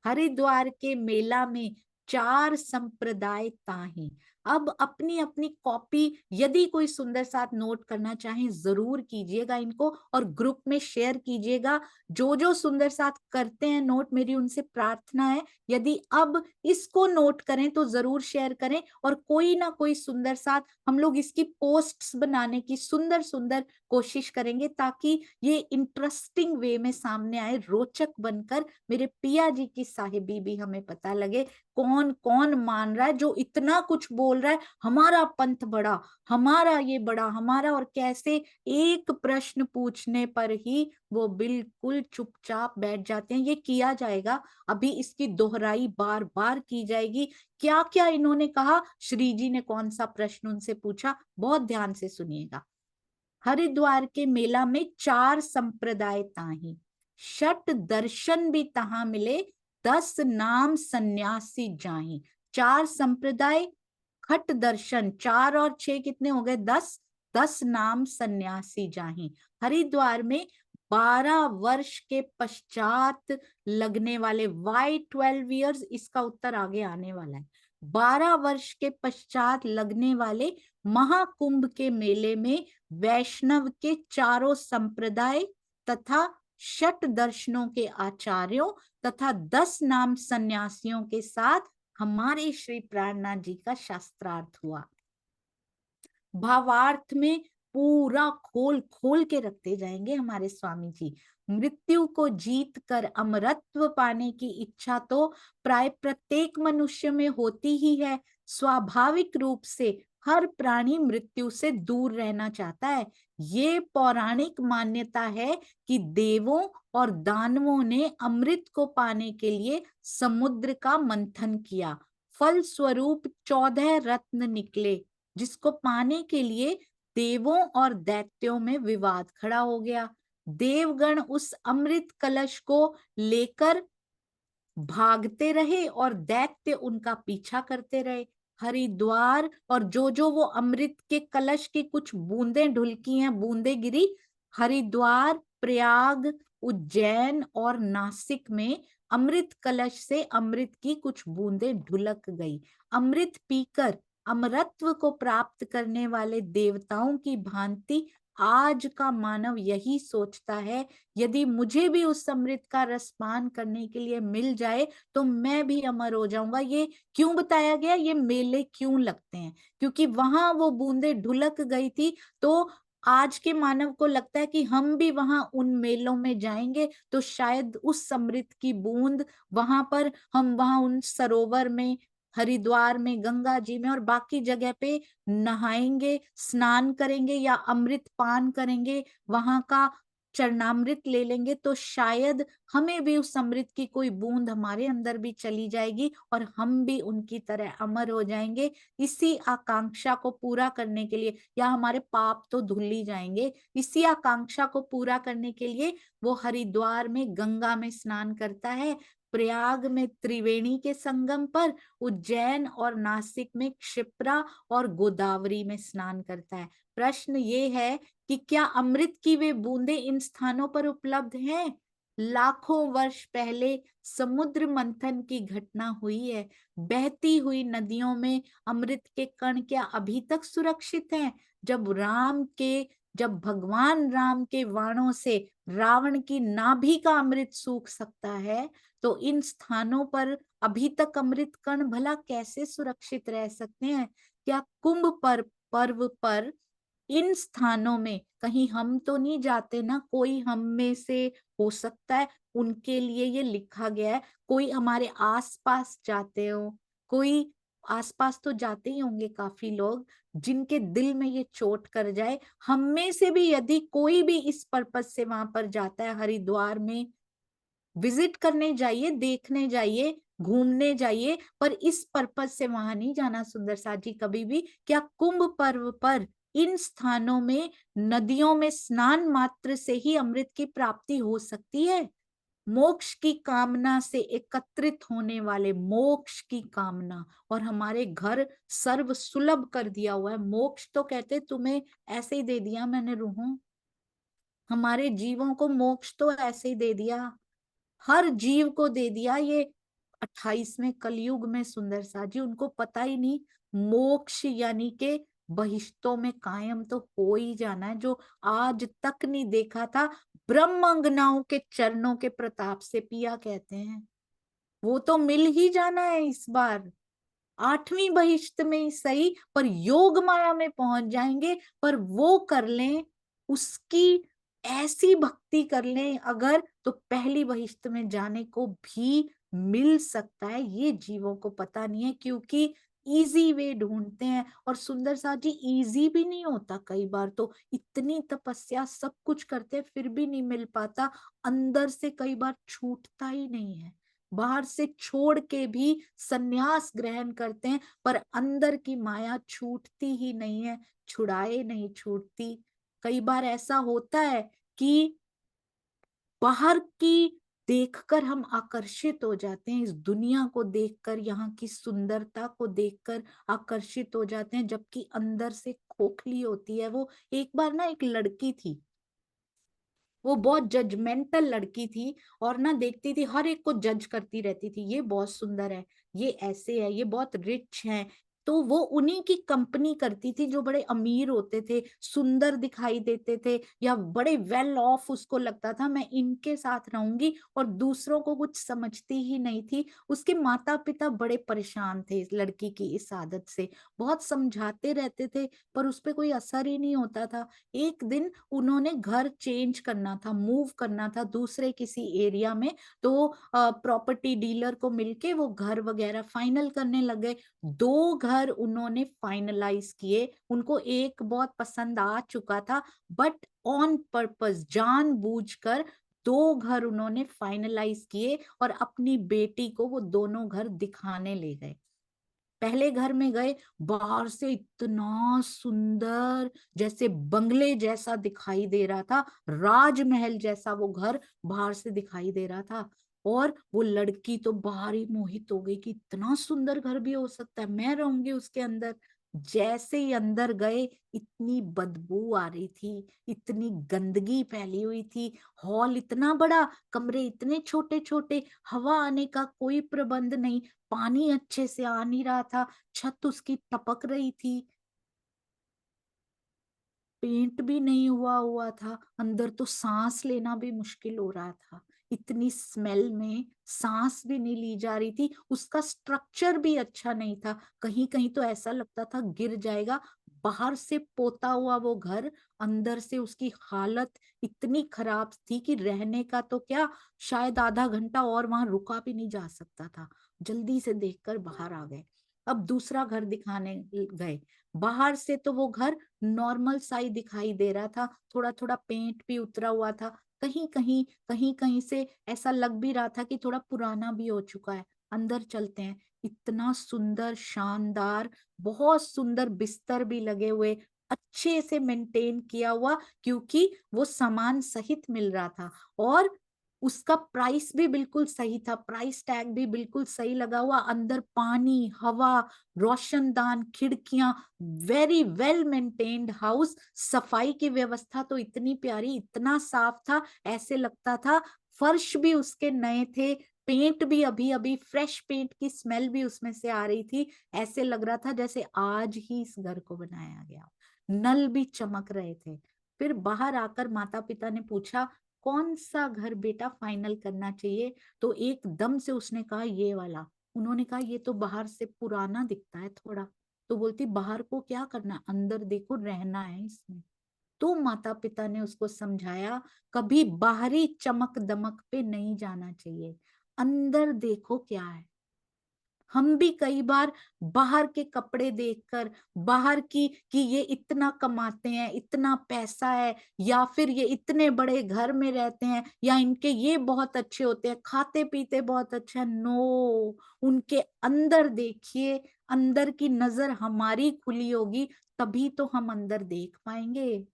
हरिद्वार के मेला में 4 संप्रदाय ताही। अब अपनी अपनी कॉपी यदि कोई सुंदर साथ नोट करना चाहे जरूर कीजिएगा इनको और ग्रुप में शेयर कीजिएगा। जो सुंदर साथ करते हैं नोट, मेरी उनसे प्रार्थना है यदि अब इसको नोट करें तो जरूर शेयर करें और कोई ना कोई सुंदर साथ हम लोग इसकी पोस्ट्स बनाने की सुंदर सुंदर कोशिश करेंगे ताकि ये इंटरेस्टिंग वे में सामने आए, रोचक बनकर मेरे पिया जी की साहिबी भी हमें पता लगे। कौन कौन मान रहा है, जो इतना कुछ बोल रहा है, हमारा पंथ बड़ा, हमारा ये बड़ा, हमारा, और कैसे एक प्रश्न पूछने पर ही वो बिल्कुल चुपचाप बैठ जाते हैं। ये किया जाएगा, अभी इसकी दोहराई बार बार की जाएगी। क्या क्या इन्होंने कहा, श्री जी ने कौन सा प्रश्न उनसे पूछा, बहुत ध्यान से सुनिएगा। हरिद्वार के मेला में 4 संप्रदाय ताही, शट दर्शन भी तहां मिले, 10 नाम सन्यासी जाही। 4 संप्रदाय, खट दर्शन, 4 और 6 कितने हो गए, 10, 10 नाम सन्यासी जाही। हरिद्वार में 12 वर्ष के पश्चात लगने वाले, वाई 12 ईयर्स, इसका उत्तर आगे आने वाला है। 12 वर्ष के पश्चात लगने वाले महाकुंभ के मेले में वैष्णव के 4 संप्रदाय तथा शट दर्शनों के आचार्यों तथा 10 नाम सन्यासियों के साथ हमारे श्री प्राणनाथ जी का शास्त्रार्थ हुआ। भावार्थ में पूरा खोल खोल के रखते जाएंगे हमारे स्वामी जी। मृत्यु को जीत कर अमरत्व पाने की इच्छा तो प्राय प्रत्येक मनुष्य में होती ही है। स्वाभाविक रूप से हर प्राणी मृत्यु से दूर रहना चाहता है। ये पौराणिक मान्यता है कि देवों और दानवों ने अमृत को पाने के लिए समुद्र का मंथन किया। फल स्वरूप 14 रत्न निकले, जिसको पाने के लिए देवों और दैत्यों में विवाद खड़ा हो गया। देवगण उस अमृत कलश को लेकर भागते रहे और दैत्य उनका पीछा करते रहे। हरिद्वार और जो वो अमृत के कलश की कुछ बूंदें ढुलकी हैं, बूंदें गिरी, हरिद्वार, प्रयाग, उज्जैन और नासिक में अमृत कलश से अमृत की कुछ बूंदें ढुलक गई। अमृत पीकर अमरत्व को प्राप्त करने वाले देवताओं की भांति आज का मानव यही सोचता है, यदि मुझे भी उस अमृत का रसपान करने के लिए मिल जाए तो मैं भी अमर हो जाऊंगा। ये क्यों बताया गया, ये मेले क्यों लगते हैं, क्योंकि वहां वो बूंदें ढुलक गई थी। तो आज के मानव को लगता है कि हम भी वहां उन मेलों में जाएंगे तो शायद उस अमृत की बूंद वहां पर, हम वहां उन सरोवर में, हरिद्वार में, गंगा जी में और बाकी जगह पे नहाएंगे, स्नान करेंगे या अमृत पान करेंगे, वहां का चरणामृत ले लेंगे तो शायद हमें भी उस अमृत की कोई बूंद हमारे अंदर भी चली जाएगी और हम भी उनकी तरह अमर हो जाएंगे। इसी आकांक्षा को पूरा करने के लिए, या हमारे पाप तो धुल ही जाएंगे, इसी आकांक्षा को पूरा करने के लिए वो हरिद्वार में गंगा में स्नान करता है, प्रयाग में त्रिवेणी के संगम पर, उज्जैन और नासिक में क्षिप्रा और गोदावरी में स्नान करता है। प्रश्न ये है कि क्या अमृत की वे बूंदें इन स्थानों पर उपलब्ध हैं? लाखों वर्ष पहले समुद्र मंथन की घटना हुई है। बहती हुई नदियों में अमृत के कण क्या अभी तक सुरक्षित हैं? जब भगवान राम के वाणों से रावण की नाभि का अमृत सूख सकता है, तो इन स्थानों पर अभी तक अमृत कण भला कैसे सुरक्षित रह सकते हैं? क्या कुंभ पर्व पर इन स्थानों में कहीं हम तो नहीं जाते ना, कोई हम में से हो सकता है उनके लिए ये लिखा गया है, कोई हमारे आसपास जाते हो, कोई आसपास तो जाते ही होंगे काफी लोग जिनके दिल में ये चोट कर जाए। हम में से भी यदि कोई भी इस पर्पज से वहां पर जाता है, हरिद्वार में विजिट करने जाइए, देखने जाइए, घूमने जाइए, पर इस पर्पज से वहां नहीं जाना सुंदर साथ जी कभी भी। क्या कुंभ पर्व पर इन स्थानों में नदियों में स्नान मात्र से ही अमृत की प्राप्ति हो सकती है? मोक्ष की कामना से एकत्रित होने वाले, मोक्ष की कामना, और हमारे घर सर्व सुलभ कर दिया हुआ है। मोक्ष तो कहते तुम्हें ऐसे ही दे दिया मैंने रूहों, हमारे जीवों को मोक्ष तो ऐसे ही दे दिया, हर जीव को दे दिया। ये 28वें कलयुग में सुंदर सा जी उनको पता ही नहीं मोक्ष यानी के बहिश्तों में कायम तो हो ही जाना है, जो आज तक नहीं देखा था। ब्रह्मांगनाओं के चरणों के प्रताप से पिया कहते हैं, वो तो मिल ही जाना है इस बार। 8वीं बहिश्त में ही सही, पर योग माया में पहुंच जाएंगे। पर वो कर लें, उसकी ऐसी भक्ति कर लें अगर, तो पहली बहिश्त में जाने को भी मिल सकता है। ये जीवों को पता नहीं है, क्योंकि इजी वे ढूंढते हैं। और सुंदर साथ जी इजी भी नहीं होता, कई बार तो इतनी तपस्या सब कुछ करते हैं फिर भी नहीं मिल पाता। अंदर से कई बार छूटता ही नहीं है, बाहर से छोड़ के भी संन्यास ग्रहण करते हैं, पर अंदर की माया छूटती ही नहीं है, छुड़ाए नहीं छूटती। कई बार ऐसा होता है कि बाहर की देखकर हम आकर्षित हो जाते हैं, इस दुनिया को देखकर, यहाँ की सुंदरता को देखकर आकर्षित हो जाते हैं, जबकि अंदर से खोखली होती है वो। एक बार ना एक लड़की थी, वो बहुत जजमेंटल लड़की थी, और ना देखती थी हर एक को जज करती रहती थी, ये बहुत सुंदर है, ये ऐसे है, ये बहुत रिच है। तो वो उन्हीं की कंपनी करती थी जो बड़े अमीर होते थे, सुंदर दिखाई देते थे, या बड़े वेल ऑफ, उसको लगता था मैं इनके साथ रहूंगी, और दूसरों को कुछ समझती ही नहीं थी। उसके माता पिता बड़े परेशान थे इस लड़की की इस आदत से, बहुत समझाते रहते थे पर उस पर कोई असर ही नहीं होता था। एक दिन उन्होंने घर चेंज करना था, मूव करना था दूसरे किसी एरिया में, तो प्रॉपर्टी डीलर को मिलके वो घर वगैरह फाइनल करने लगे। 2 घर उन्होंने फाइनलाइज किए, उनको एक बहुत पसंद आ चुका था, बट ऑन पर्पस, जानबूझकर 2 घर उन्होंने फाइनलाइज किए और अपनी बेटी को वो दोनों घर दिखाने ले गए। पहले घर में गए, बाहर से इतना सुंदर, जैसे बंगले जैसा दिखाई दे रहा था, राजमहल जैसा वो घर बाहर से दिखाई दे रहा था। और वो लड़की तो बाहर ही मोहित हो गई कि इतना सुंदर घर भी हो सकता है, मैं रहूंगी उसके अंदर। जैसे ही अंदर गए, इतनी बदबू आ रही थी, इतनी गंदगी फैली हुई थी, हॉल इतना बड़ा, कमरे इतने छोटे छोटे, हवा आने का कोई प्रबंध नहीं, पानी अच्छे से आ नहीं रहा था, छत उसकी टपक रही थी, पेंट भी नहीं हुआ हुआ था, अंदर तो सांस लेना भी मुश्किल हो रहा था, इतनी स्मेल में सांस भी नहीं ली जा रही थी। उसका स्ट्रक्चर भी अच्छा नहीं था, कहीं कहीं तो ऐसा लगता था गिर जाएगा। बाहर से पोता हुआ वो घर, अंदर से उसकी हालत इतनी खराब थी कि रहने का तो क्या, शायद आधा घंटा और वहां रुका भी नहीं जा सकता था। जल्दी से देखकर बाहर आ गए। अब दूसरा घर दिखाने गए, बाहर से तो वो घर नॉर्मल सा ही दिखाई दे रहा था, थोड़ा थोड़ा पेंट भी उतरा हुआ था, कहीं कहीं से ऐसा लग भी रहा था कि थोड़ा पुराना भी हो चुका है। अंदर चलते हैं, इतना सुंदर, शानदार, बहुत सुंदर बिस्तर भी लगे हुए, अच्छे से मेंटेन किया हुआ, क्योंकि वो सामान सहित मिल रहा था। और उसका प्राइस भी बिल्कुल सही था, प्राइस टैग भी बिल्कुल सही लगा हुआ। अंदर पानी, हवा, रोशनदान, खिड़कियां, वेरी वेल मेंटेन्ड हाउस। सफाई की व्यवस्था तो इतनी प्यारी, इतना साफ था, ऐसे लगता था फर्श भी उसके नए थे, पेंट भी अभी अभी फ्रेश पेंट की स्मेल भी उसमें से आ रही थी। ऐसे लग रहा था जैसे आज ही इस घर को बनाया गया। नल भी चमक रहे थे। फिर बाहर आकर माता पिता ने पूछा कौन सा घर बेटा फाइनल करना चाहिए, तो एकदम से उसने कहा ये वाला। उन्होंने कहा ये तो बाहर से पुराना दिखता है थोड़ा, तो बोलती बाहर को क्या करना, अंदर देखो रहना है इसमें। तो माता पिता ने उसको समझाया कभी बाहरी चमक दमक पे नहीं जाना चाहिए, अंदर देखो क्या है। हम भी कई बार बाहर के कपड़े देखकर, बाहर की कि ये इतना कमाते हैं, इतना पैसा है, या फिर ये इतने बड़े घर में रहते हैं, या इनके ये बहुत अच्छे होते हैं, खाते पीते बहुत अच्छा। नो, उनके अंदर देखिए, अंदर की नजर हमारी खुली होगी तभी तो हम अंदर देख पाएंगे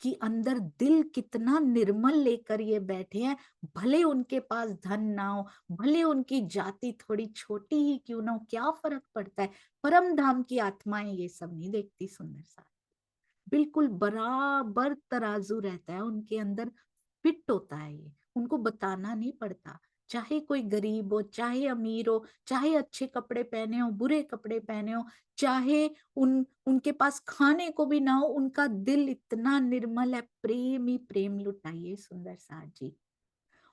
कि अंदर दिल कितना निर्मल लेकर ये बैठे हैं। भले उनके पास धन ना हो, भले उनकी जाति थोड़ी छोटी ही क्यों ना हो, क्या फर्क पड़ता है। परम धाम की आत्माएं ये सब नहीं देखती। सुंदर सा बिल्कुल बराबर तराजू रहता है उनके अंदर, फिट होता है ये, उनको बताना नहीं पड़ता। चाहे कोई गरीब हो, चाहे अमीर हो, चाहे अच्छे कपड़े पहने हो, बुरे कपड़े पहने हो, चाहे उनके पास खाने को भी ना हो, उनका दिल इतना निर्मल है। प्रेम ही प्रेम लुटाइए सुंदर साथ जी।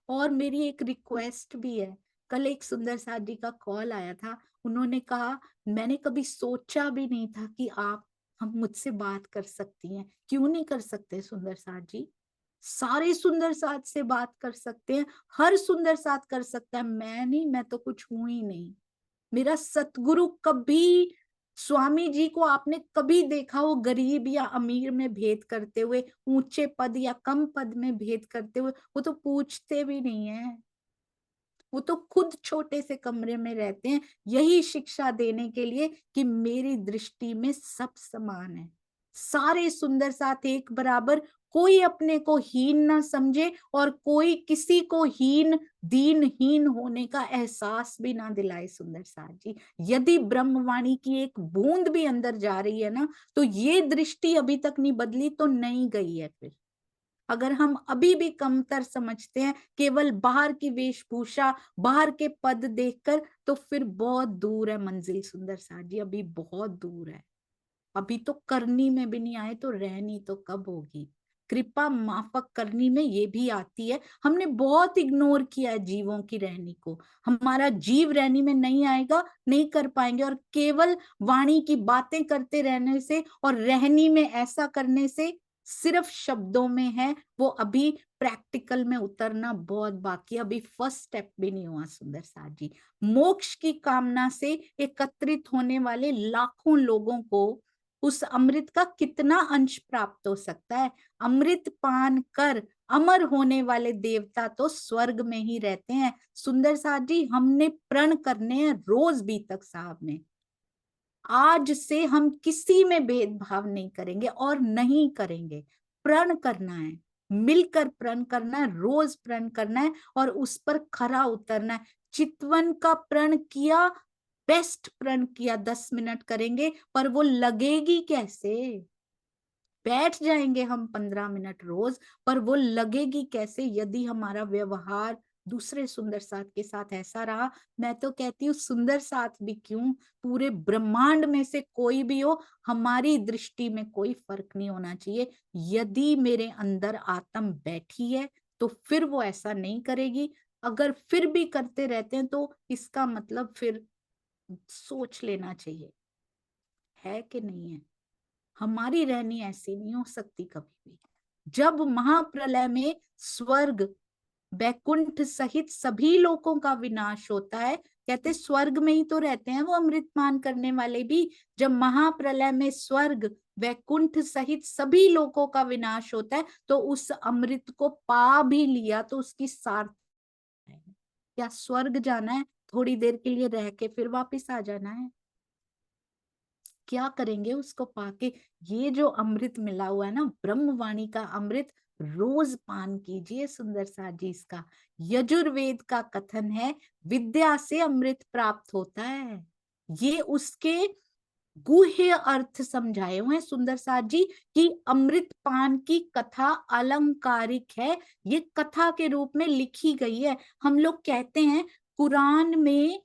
और मेरी एक रिक्वेस्ट भी है, कल एक सुंदर साथ जी का कॉल आया था, उन्होंने कहा मैंने कभी सोचा भी नहीं था कि आप हम मुझसे बात कर सकती हैं। क्यों नहीं कर सकते सुंदर साथ जी, सारे सुंदर साथ से बात कर सकते हैं, हर सुंदर साथ कर सकता है। मैं नहीं, मैं तो कुछ हूं ही नहीं। मेरा सतगुरु कभी, स्वामी जी को आपने कभी देखा हो गरीब या अमीर में भेद करते हुए, ऊंचे पद या कम पद में भेद करते हुए? वो तो पूछते भी नहीं है, वो तो खुद छोटे से कमरे में रहते हैं, यही शिक्षा देने के लिए कि मेरी दृष्टि में सब समान है, सारे सुंदर साथ एक बराबर। कोई अपने को हीन ना समझे और कोई किसी को हीन दीनहीन होने का एहसास भी ना दिलाए। सुंदर साथ जी, यदि ब्रह्मवाणी की एक बूंद भी अंदर जा रही है ना, तो ये दृष्टि अभी तक नहीं बदली तो नहीं गई है। फिर अगर हम अभी भी कमतर समझते हैं केवल बाहर की वेशभूषा, बाहर के पद देखकर, तो फिर बहुत दूर है मंजिल। सुंदर साथ जी, अभी बहुत दूर है। अभी तो करनी में भी नहीं आए तो रहनी तो कब होगी। कृपा माफक करनी में ये भी आती है। हमने बहुत इग्नोर किया है जीवों की रहनी को। हमारा जीव रहनी में नहीं आएगा, नहीं कर पाएंगे। और केवल वाणी की बातें करते रहने से और रहनी में ऐसा करने से सिर्फ शब्दों में है, वो अभी प्रैक्टिकल में उतरना बहुत बाकी है। अभी फर्स्ट स्टेप भी नहीं हुआ। सुंदर साथ जी, मोक्ष की कामना से एकत्रित होने वाले लाखों लोगों को उस अमृत का कितना अंश प्राप्त हो सकता है। अमृत पान कर अमर होने वाले देवता तो स्वर्ग में ही रहते हैं। सुंदर साथ जी, हमने प्रण करने हैं रोज बीतक साहब में, आज से हम किसी में भेदभाव नहीं करेंगे और नहीं करेंगे। प्रण करना है, मिलकर प्रण करना है, रोज प्रण करना है और उस पर खरा उतरना है। चितवन का प्रण किया, बेस्ट प्रण किया, 10 मिनट करेंगे, पर वो लगेगी कैसे? बैठ जाएंगे हम 15 मिनट रोज, पर वो लगेगी कैसे यदि हमारा व्यवहार दूसरे सुंदर साथ के साथ ऐसा रहा। मैं तो कहती हूँ सुंदर साथ भी क्यों, पूरे ब्रह्मांड में से कोई भी हो, हमारी दृष्टि में कोई फर्क नहीं होना चाहिए। यदि मेरे अंदर आत्म बैठी है तो फिर वो ऐसा नहीं करेगी। अगर फिर भी करते रहते हैं तो इसका मतलब फिर सोच लेना चाहिए, है कि नहीं है। हमारी रहनी ऐसी नहीं हो सकती कभी भी। जब महाप्रलय में स्वर्ग वैकुंठ सहित सभी लोगों का विनाश होता है, कहते स्वर्ग में ही तो रहते हैं वो अमृतपान करने वाले भी। जब महाप्रलय में स्वर्ग वैकुंठ सहित सभी लोगों का विनाश होता है तो उस अमृत को पा भी लिया तो उसकी सार्थकता है। क्या स्वर्ग जाना है, थोड़ी देर के लिए रह के फिर वापिस आ जाना है? क्या करेंगे उसको पाके? ये जो अमृत मिला हुआ है ना, ब्रह्मवाणी का अमृत, रोज पान कीजिए। सुंदर साथ जी, इसका यजुर्वेद का कथन है, विद्या से अमृत प्राप्त होता है। ये उसके गुह्य अर्थ समझाए हुए हैं सुंदर साथ जी कि अमृत पान की कथा अलंकारिक है, ये कथा के रूप में लिखी गई है। हम लोग कहते हैं कुरान में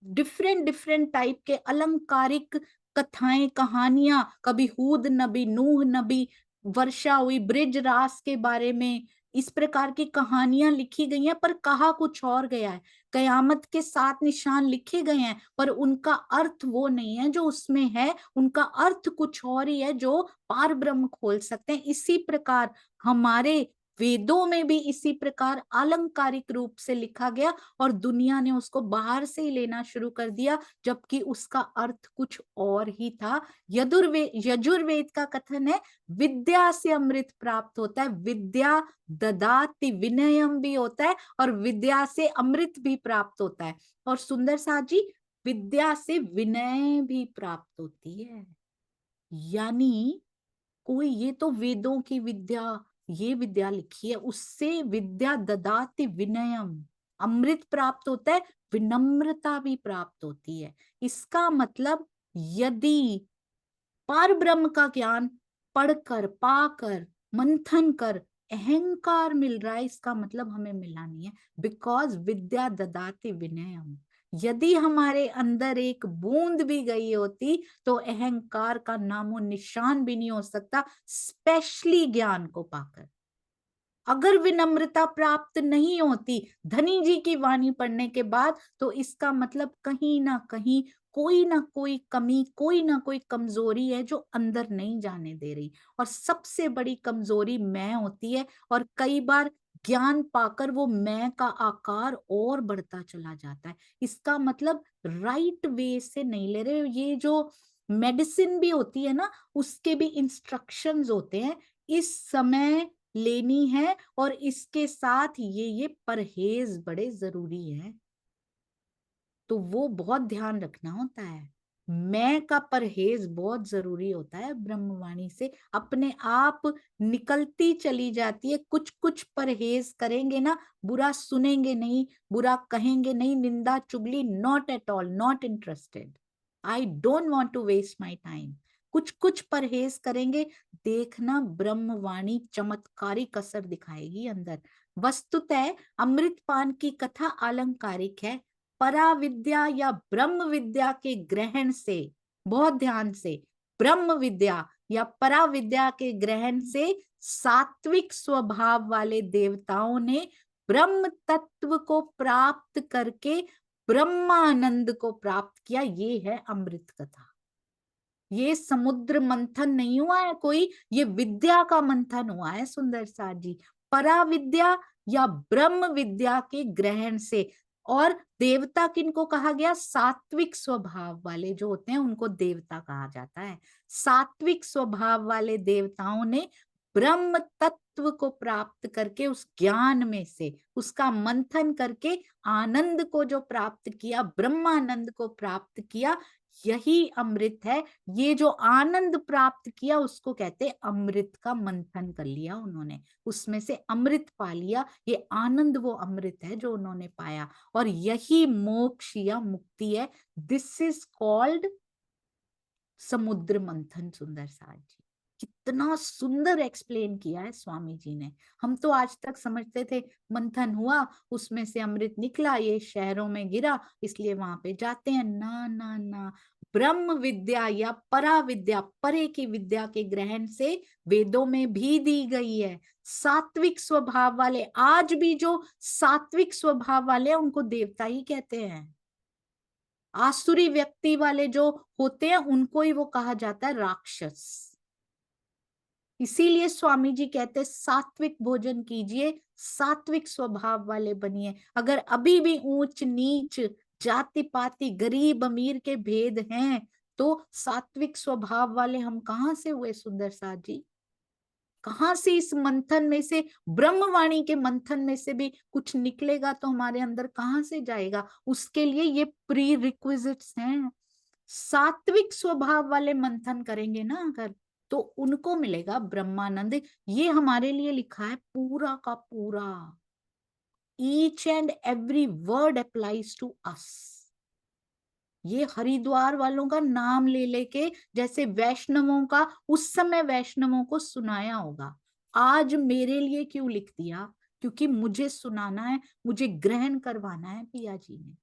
डिफरेंट डिफरेंट टाइप के अलंकारिक कथाएं, कहानियां, कभी हूद नबी, नूह नबी, वर्षा हुई ब्रिज रास के बारे में, इस प्रकार की कहानियां लिखी गई हैं पर कहा कुछ और गया है। कयामत के 7 निशान लिखे गए हैं पर उनका अर्थ वो नहीं है जो उसमें है, उनका अर्थ कुछ और ही है जो पार ब्रह्म खोल सकते हैं। इसी प्रकार हमारे वेदों में भी इसी प्रकार आलंकारिक रूप से लिखा गया और दुनिया ने उसको बाहर से ही लेना शुरू कर दिया, जबकि उसका अर्थ कुछ और ही था। यजुर्वेद का कथन है विद्या से अमृत प्राप्त होता है, विद्या ददाति विनयम भी होता है और विद्या से अमृत भी प्राप्त होता है। और सुंदर साथ जी, विद्या से विनय भी प्राप्त होती है। यानी कोई, ये तो वेदों की विद्या, ये विद्या लिखी है, उससे विद्या ददाति विनयम, अमृत प्राप्त होता है, विनम्रता भी प्राप्त होती है। इसका मतलब यदि पार ब्रह्म का ज्ञान पढ़कर, पाकर, मंथन कर अहंकार मिल रहा है, इसका मतलब हमें मिला नहीं है। बिकॉज विद्या ददाति विनयम, यदि हमारे अंदर एक बूंद भी गई होती तो अहंकार का नामो निशान भी नहीं हो सकता, स्पेशली ज्ञान को पाकर। अगर विनम्रता प्राप्त नहीं होती धनी जी की वाणी पढ़ने के बाद, तो इसका मतलब कहीं ना कहीं कोई ना कोई कमी, कोई ना कोई कमजोरी है जो अंदर नहीं जाने दे रही। और सबसे बड़ी कमजोरी मैं होती है, और कई बार ज्ञान पाकर वो मैं का आकार और बढ़ता चला जाता है। इसका मतलब राइट वे से नहीं ले रहे। ये जो मेडिसिन भी होती है ना, उसके भी इंस्ट्रक्शंस होते हैं, इस समय लेनी है और इसके साथ ये परहेज बड़े जरूरी है। तो वो बहुत ध्यान रखना होता है। मैं का परहेज बहुत जरूरी होता है। ब्रह्मवाणी से अपने आप निकलती चली जाती है। कुछ कुछ परहेज करेंगे ना, बुरा सुनेंगे नहीं, बुरा कहेंगे नहीं, निंदा चुगली not at all, not interested, I don't want to waste my time. कुछ कुछ परहेज करेंगे, देखना ब्रह्मवाणी चमत्कारिक असर दिखाएगी अंदर। वस्तुतः अमृतपान की कथा अलंकारिक है। पराविद्या या ब्रह्म विद्या के ग्रहण से, बहुत ध्यान से, ब्रह्म विद्या या पराविद्या के ग्रहण से सात्विक स्वभाव वाले देवताओं ने ब्रह्म तत्व को प्राप्त करके ब्रह्मानंद को प्राप्त किया। ये है अमृत कथा। ये समुद्र मंथन नहीं हुआ है कोई, ये विद्या का मंथन हुआ है सुंदर साथ जी। पराविद्या या ब्रह्म विद्या के ग्रहण से। और देवता किनको कहा गया? सात्विक स्वभाव वाले जो होते हैं उनको देवता कहा जाता है। सात्विक स्वभाव वाले देवताओं ने ब्रह्म तत्व को प्राप्त करके, उस ज्ञान में से उसका मंथन करके आनंद को जो प्राप्त किया, ब्रह्मानंद को प्राप्त किया, यही अमृत है। ये जो आनंद प्राप्त किया उसको कहते हैं अमृत का मंथन कर लिया उन्होंने, उसमें से अमृत पा लिया। ये आनंद वो अमृत है जो उन्होंने पाया, और यही मोक्ष या मुक्ति है। दिस इज कॉल्ड समुद्र मंथन। सुंदर साथ जी, कितना सुंदर एक्सप्लेन किया है स्वामी जी ने। हम तो आज तक समझते थे मंथन हुआ, उसमें से अमृत निकला, ये शहरों में गिरा, इसलिए वहां पे जाते हैं। ना ना ना, ब्रह्म विद्या या परा विद्या, परे की विद्या के ग्रहण से वेदों में भी दी गई है। सात्विक स्वभाव वाले, आज भी जो सात्विक स्वभाव वाले हैं उनको देवता ही कहते हैं। आसुरी व्यक्ति वाले जो होते हैं उनको ही वो कहा जाता है राक्षस। इसीलिए स्वामी जी कहते हैं सात्विक भोजन कीजिए, सात्विक स्वभाव वाले बनिए। अगर अभी भी ऊंच नीच, जाति पाति, गरीब अमीर के भेद हैं, तो सात्विक स्वभाव वाले हम कहाँ से हुए सुंदर साथ जी? कहाँ से इस मंथन में से, ब्रह्मवाणी के मंथन में से भी कुछ निकलेगा तो हमारे अंदर कहाँ से जाएगा? उसके लिए ये प्री रिक्विजिट्स हैं। सात्विक स्वभाव वाले मंथन करेंगे ना अगर, तो उनको मिलेगा ब्रह्मानंद। ये हमारे लिए लिखा है पूरा का पूरा। Each and every word applies to us. ये हरिद्वार वालों का नाम ले लेके, जैसे वैष्णवों का उस समय वैष्णवों को सुनाया होगा, आज मेरे लिए क्यों लिख दिया? क्योंकि मुझे सुनाना है, मुझे ग्रहण करवाना है पिया जी ने।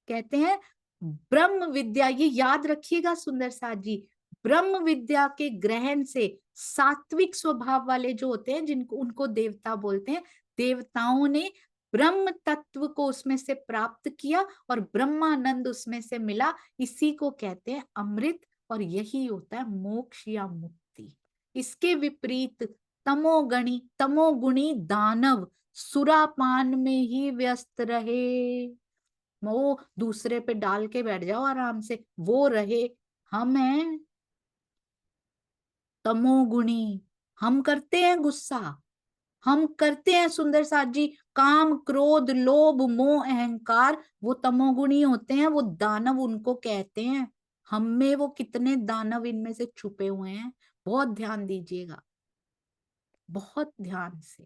कहते हैं ब्रह्म विद्या, ये याद रखिएगा सुंदर साथ जी, ब्रह्म विद्या के ग्रहण से सात्विक स्वभाव वाले जो होते हैं, जिनको उनको देवता बोलते हैं, देवताओं ने ब्रह्म तत्व को उसमें से प्राप्त किया और ब्रह्मानंद उसमें से मिला। इसी को कहते हैं अमृत, और यही होता है मोक्ष या मुक्ति। इसके विपरीत तमोगुणी दानव सुरापान में ही व्यस्त रहे। वो दूसरे पे डाल के बैठ जाओ आराम से, वो रहे। हम हैं तमोगुणी, हम करते हैं गुस्सा, हम करते हैं सुंदर साथ जी काम, क्रोध, लोभ, मोह, अहंकार, वो तमोगुणी होते हैं, वो दानव उनको कहते हैं। हम में वो कितने दानव इनमें से छुपे हुए हैं, बहुत ध्यान दीजिएगा, बहुत ध्यान से।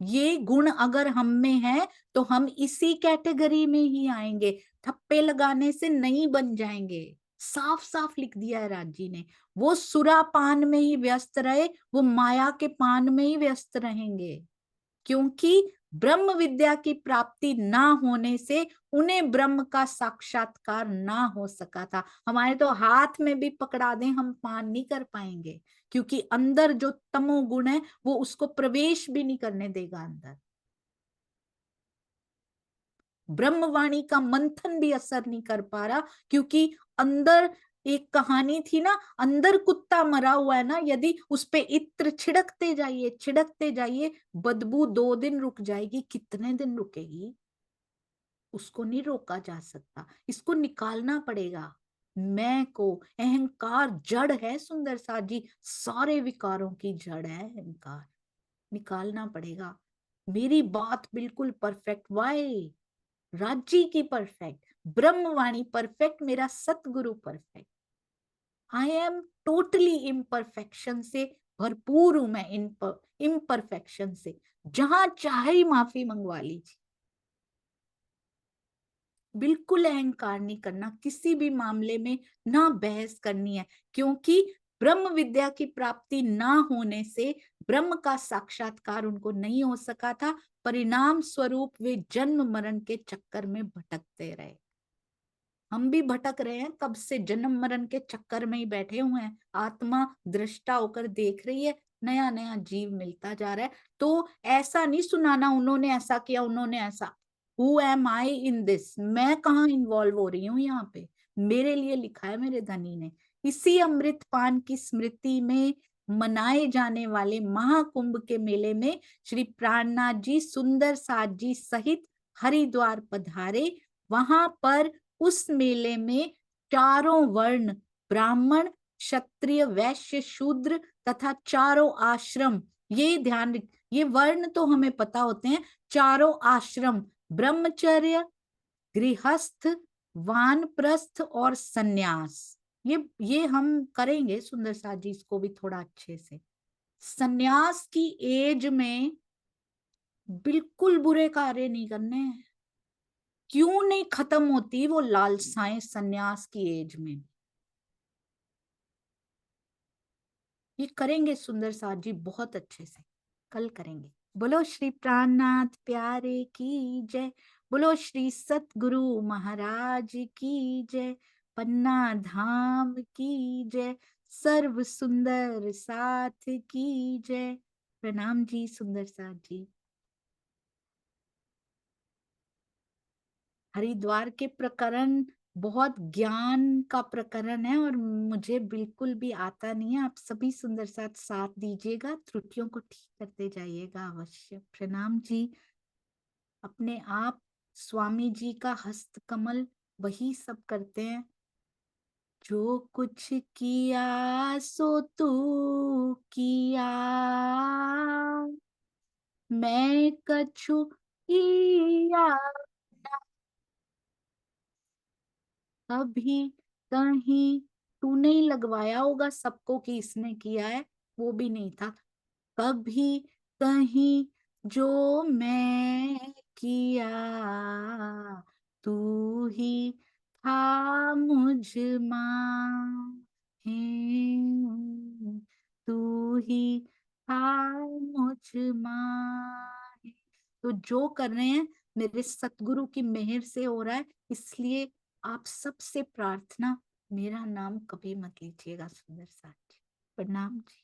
ये गुण अगर हम में है तो हम इसी कैटेगरी में ही आएंगे, थप्पे लगाने से नहीं बन जाएंगे। साफ साफ लिख दिया है राज जी ने। वो सुरापान में ही व्यस्त रहे, वो माया के पान में ही व्यस्त रहेंगे, क्योंकि ब्रह्म विद्या की प्राप्ति ना होने से उन्हें ब्रह्म का साक्षात्कार ना हो सका था। हमारे तो हाथ में भी पकड़ा दें हम पान नहीं कर पाएंगे, क्योंकि अंदर जो तमोगुण है वो उसको प्रवेश भी नहीं करने देगा अंदर। ब्रह्मवाणी का मंथन भी असर नहीं कर पा रहा, क्योंकि अंदर एक कहानी थी ना, अंदर कुत्ता मरा हुआ है ना, यदि उस पे इत्र छिड़कते जाइए, बदबू 2 दिन रुक जाएगी, कितने दिन रुकेगी उसको नहीं रोका जा सकता, इसको निकालना पड़ेगा। मैं को अहंकार जड़ है सुंदर साथ जी, सारे विकारों की जड़ है अहंकार, निकालना पड़ेगा। मेरी बात बिल्कुल परफेक्ट, वाई राज्य की परफेक्ट, ब्रह्मवाणी परफेक्ट, मेरा सतगुरु perfect. I am totally imperfection से भरपूर हूं मैं, इम्परफेक्शन से, जहां चाहे माफी मंगवा लीजिए। बिल्कुल अहंकार नहीं करना किसी भी मामले में, ना बहस करनी है, क्योंकि ब्रह्म विद्या की प्राप्ति ना होने से ब्रह्म का साक्षात्कार उनको नहीं हो सका था। परिणाम स्वरूप वे जन्म मरण के चक्कर में भटकते रहे। हम भी भटक रहे हैं, कब से जन्म मरण के चक्कर में ही बैठे हुए हैं। आत्मा दृष्टा होकर देख रही है, नया नया जीव मिलता जा रहा है। तो ऐसा नहीं सुनाना उन्होंने ऐसा किया, उन्होंने ऐसा, who am I in this, मैं कहाँ इन्वॉल्व हो रही हूँ यहाँ पे, मेरे लिए लिखा है मेरे धनी ने। इसी अमृत पान की स्मृति में मनाए जाने वाले महाकुंभ के मेले में श्री प्राणनाथ जी सुंदर साथ जी सहित हरिद्वार पधारे। वहां पर उस मेले में चारों वर्ण, ब्राह्मण, क्षत्रिय, वैश्य, शूद्र तथा चारों आश्रम, ये ध्यान, ये वर्ण तो हमें पता होते हैं, चारों आश्रम, ब्रह्मचर्य, गृहस्थ, वानप्रस्थ और सन्यास, ये हम करेंगे सुंदर साथ जी इसको भी थोड़ा अच्छे से। सन्यास की एज में बिल्कुल बुरे कार्य नहीं करने हैं। क्यों नहीं खत्म होती वो लालसाएं सन्यास की एज में? ये करेंगे सुंदर साथ जी बहुत अच्छे से, कल करेंगे। बोलो श्री प्राणनाथ प्यारे की जय, बोलो श्री सतगुरु महाराज की जय, पन्ना धाम की जय, सर्व सुंदर साथ की जय। प्रणाम जी सुंदर साथ जी। हरिद्वार के प्रकरण बहुत ज्ञान का प्रकरण है और मुझे बिल्कुल भी आता नहीं है। आप सभी सुंदर साथ दीजिएगा, त्रुटियों को ठीक करते जाइएगा अवश्य। प्रणाम जी। अपने आप स्वामी जी का हस्त कमल वही सब करते हैं। जो कुछ किया सो तू किया, मैं कछु किया, कभी कहीं तू नहीं लगवाया होगा सबको कि इसने किया है, वो भी नहीं था। कभी कहीं जो मैं किया, तू ही था मुझ माहे, तू ही था मुझ माहे। तो जो कर रहे हैं मेरे सतगुरु की मेहर से हो रहा है, इसलिए आप सबसे प्रार्थना, मेरा नाम कभी मत लीजिएगा सुंदर साथ जी। प्रणाम जी।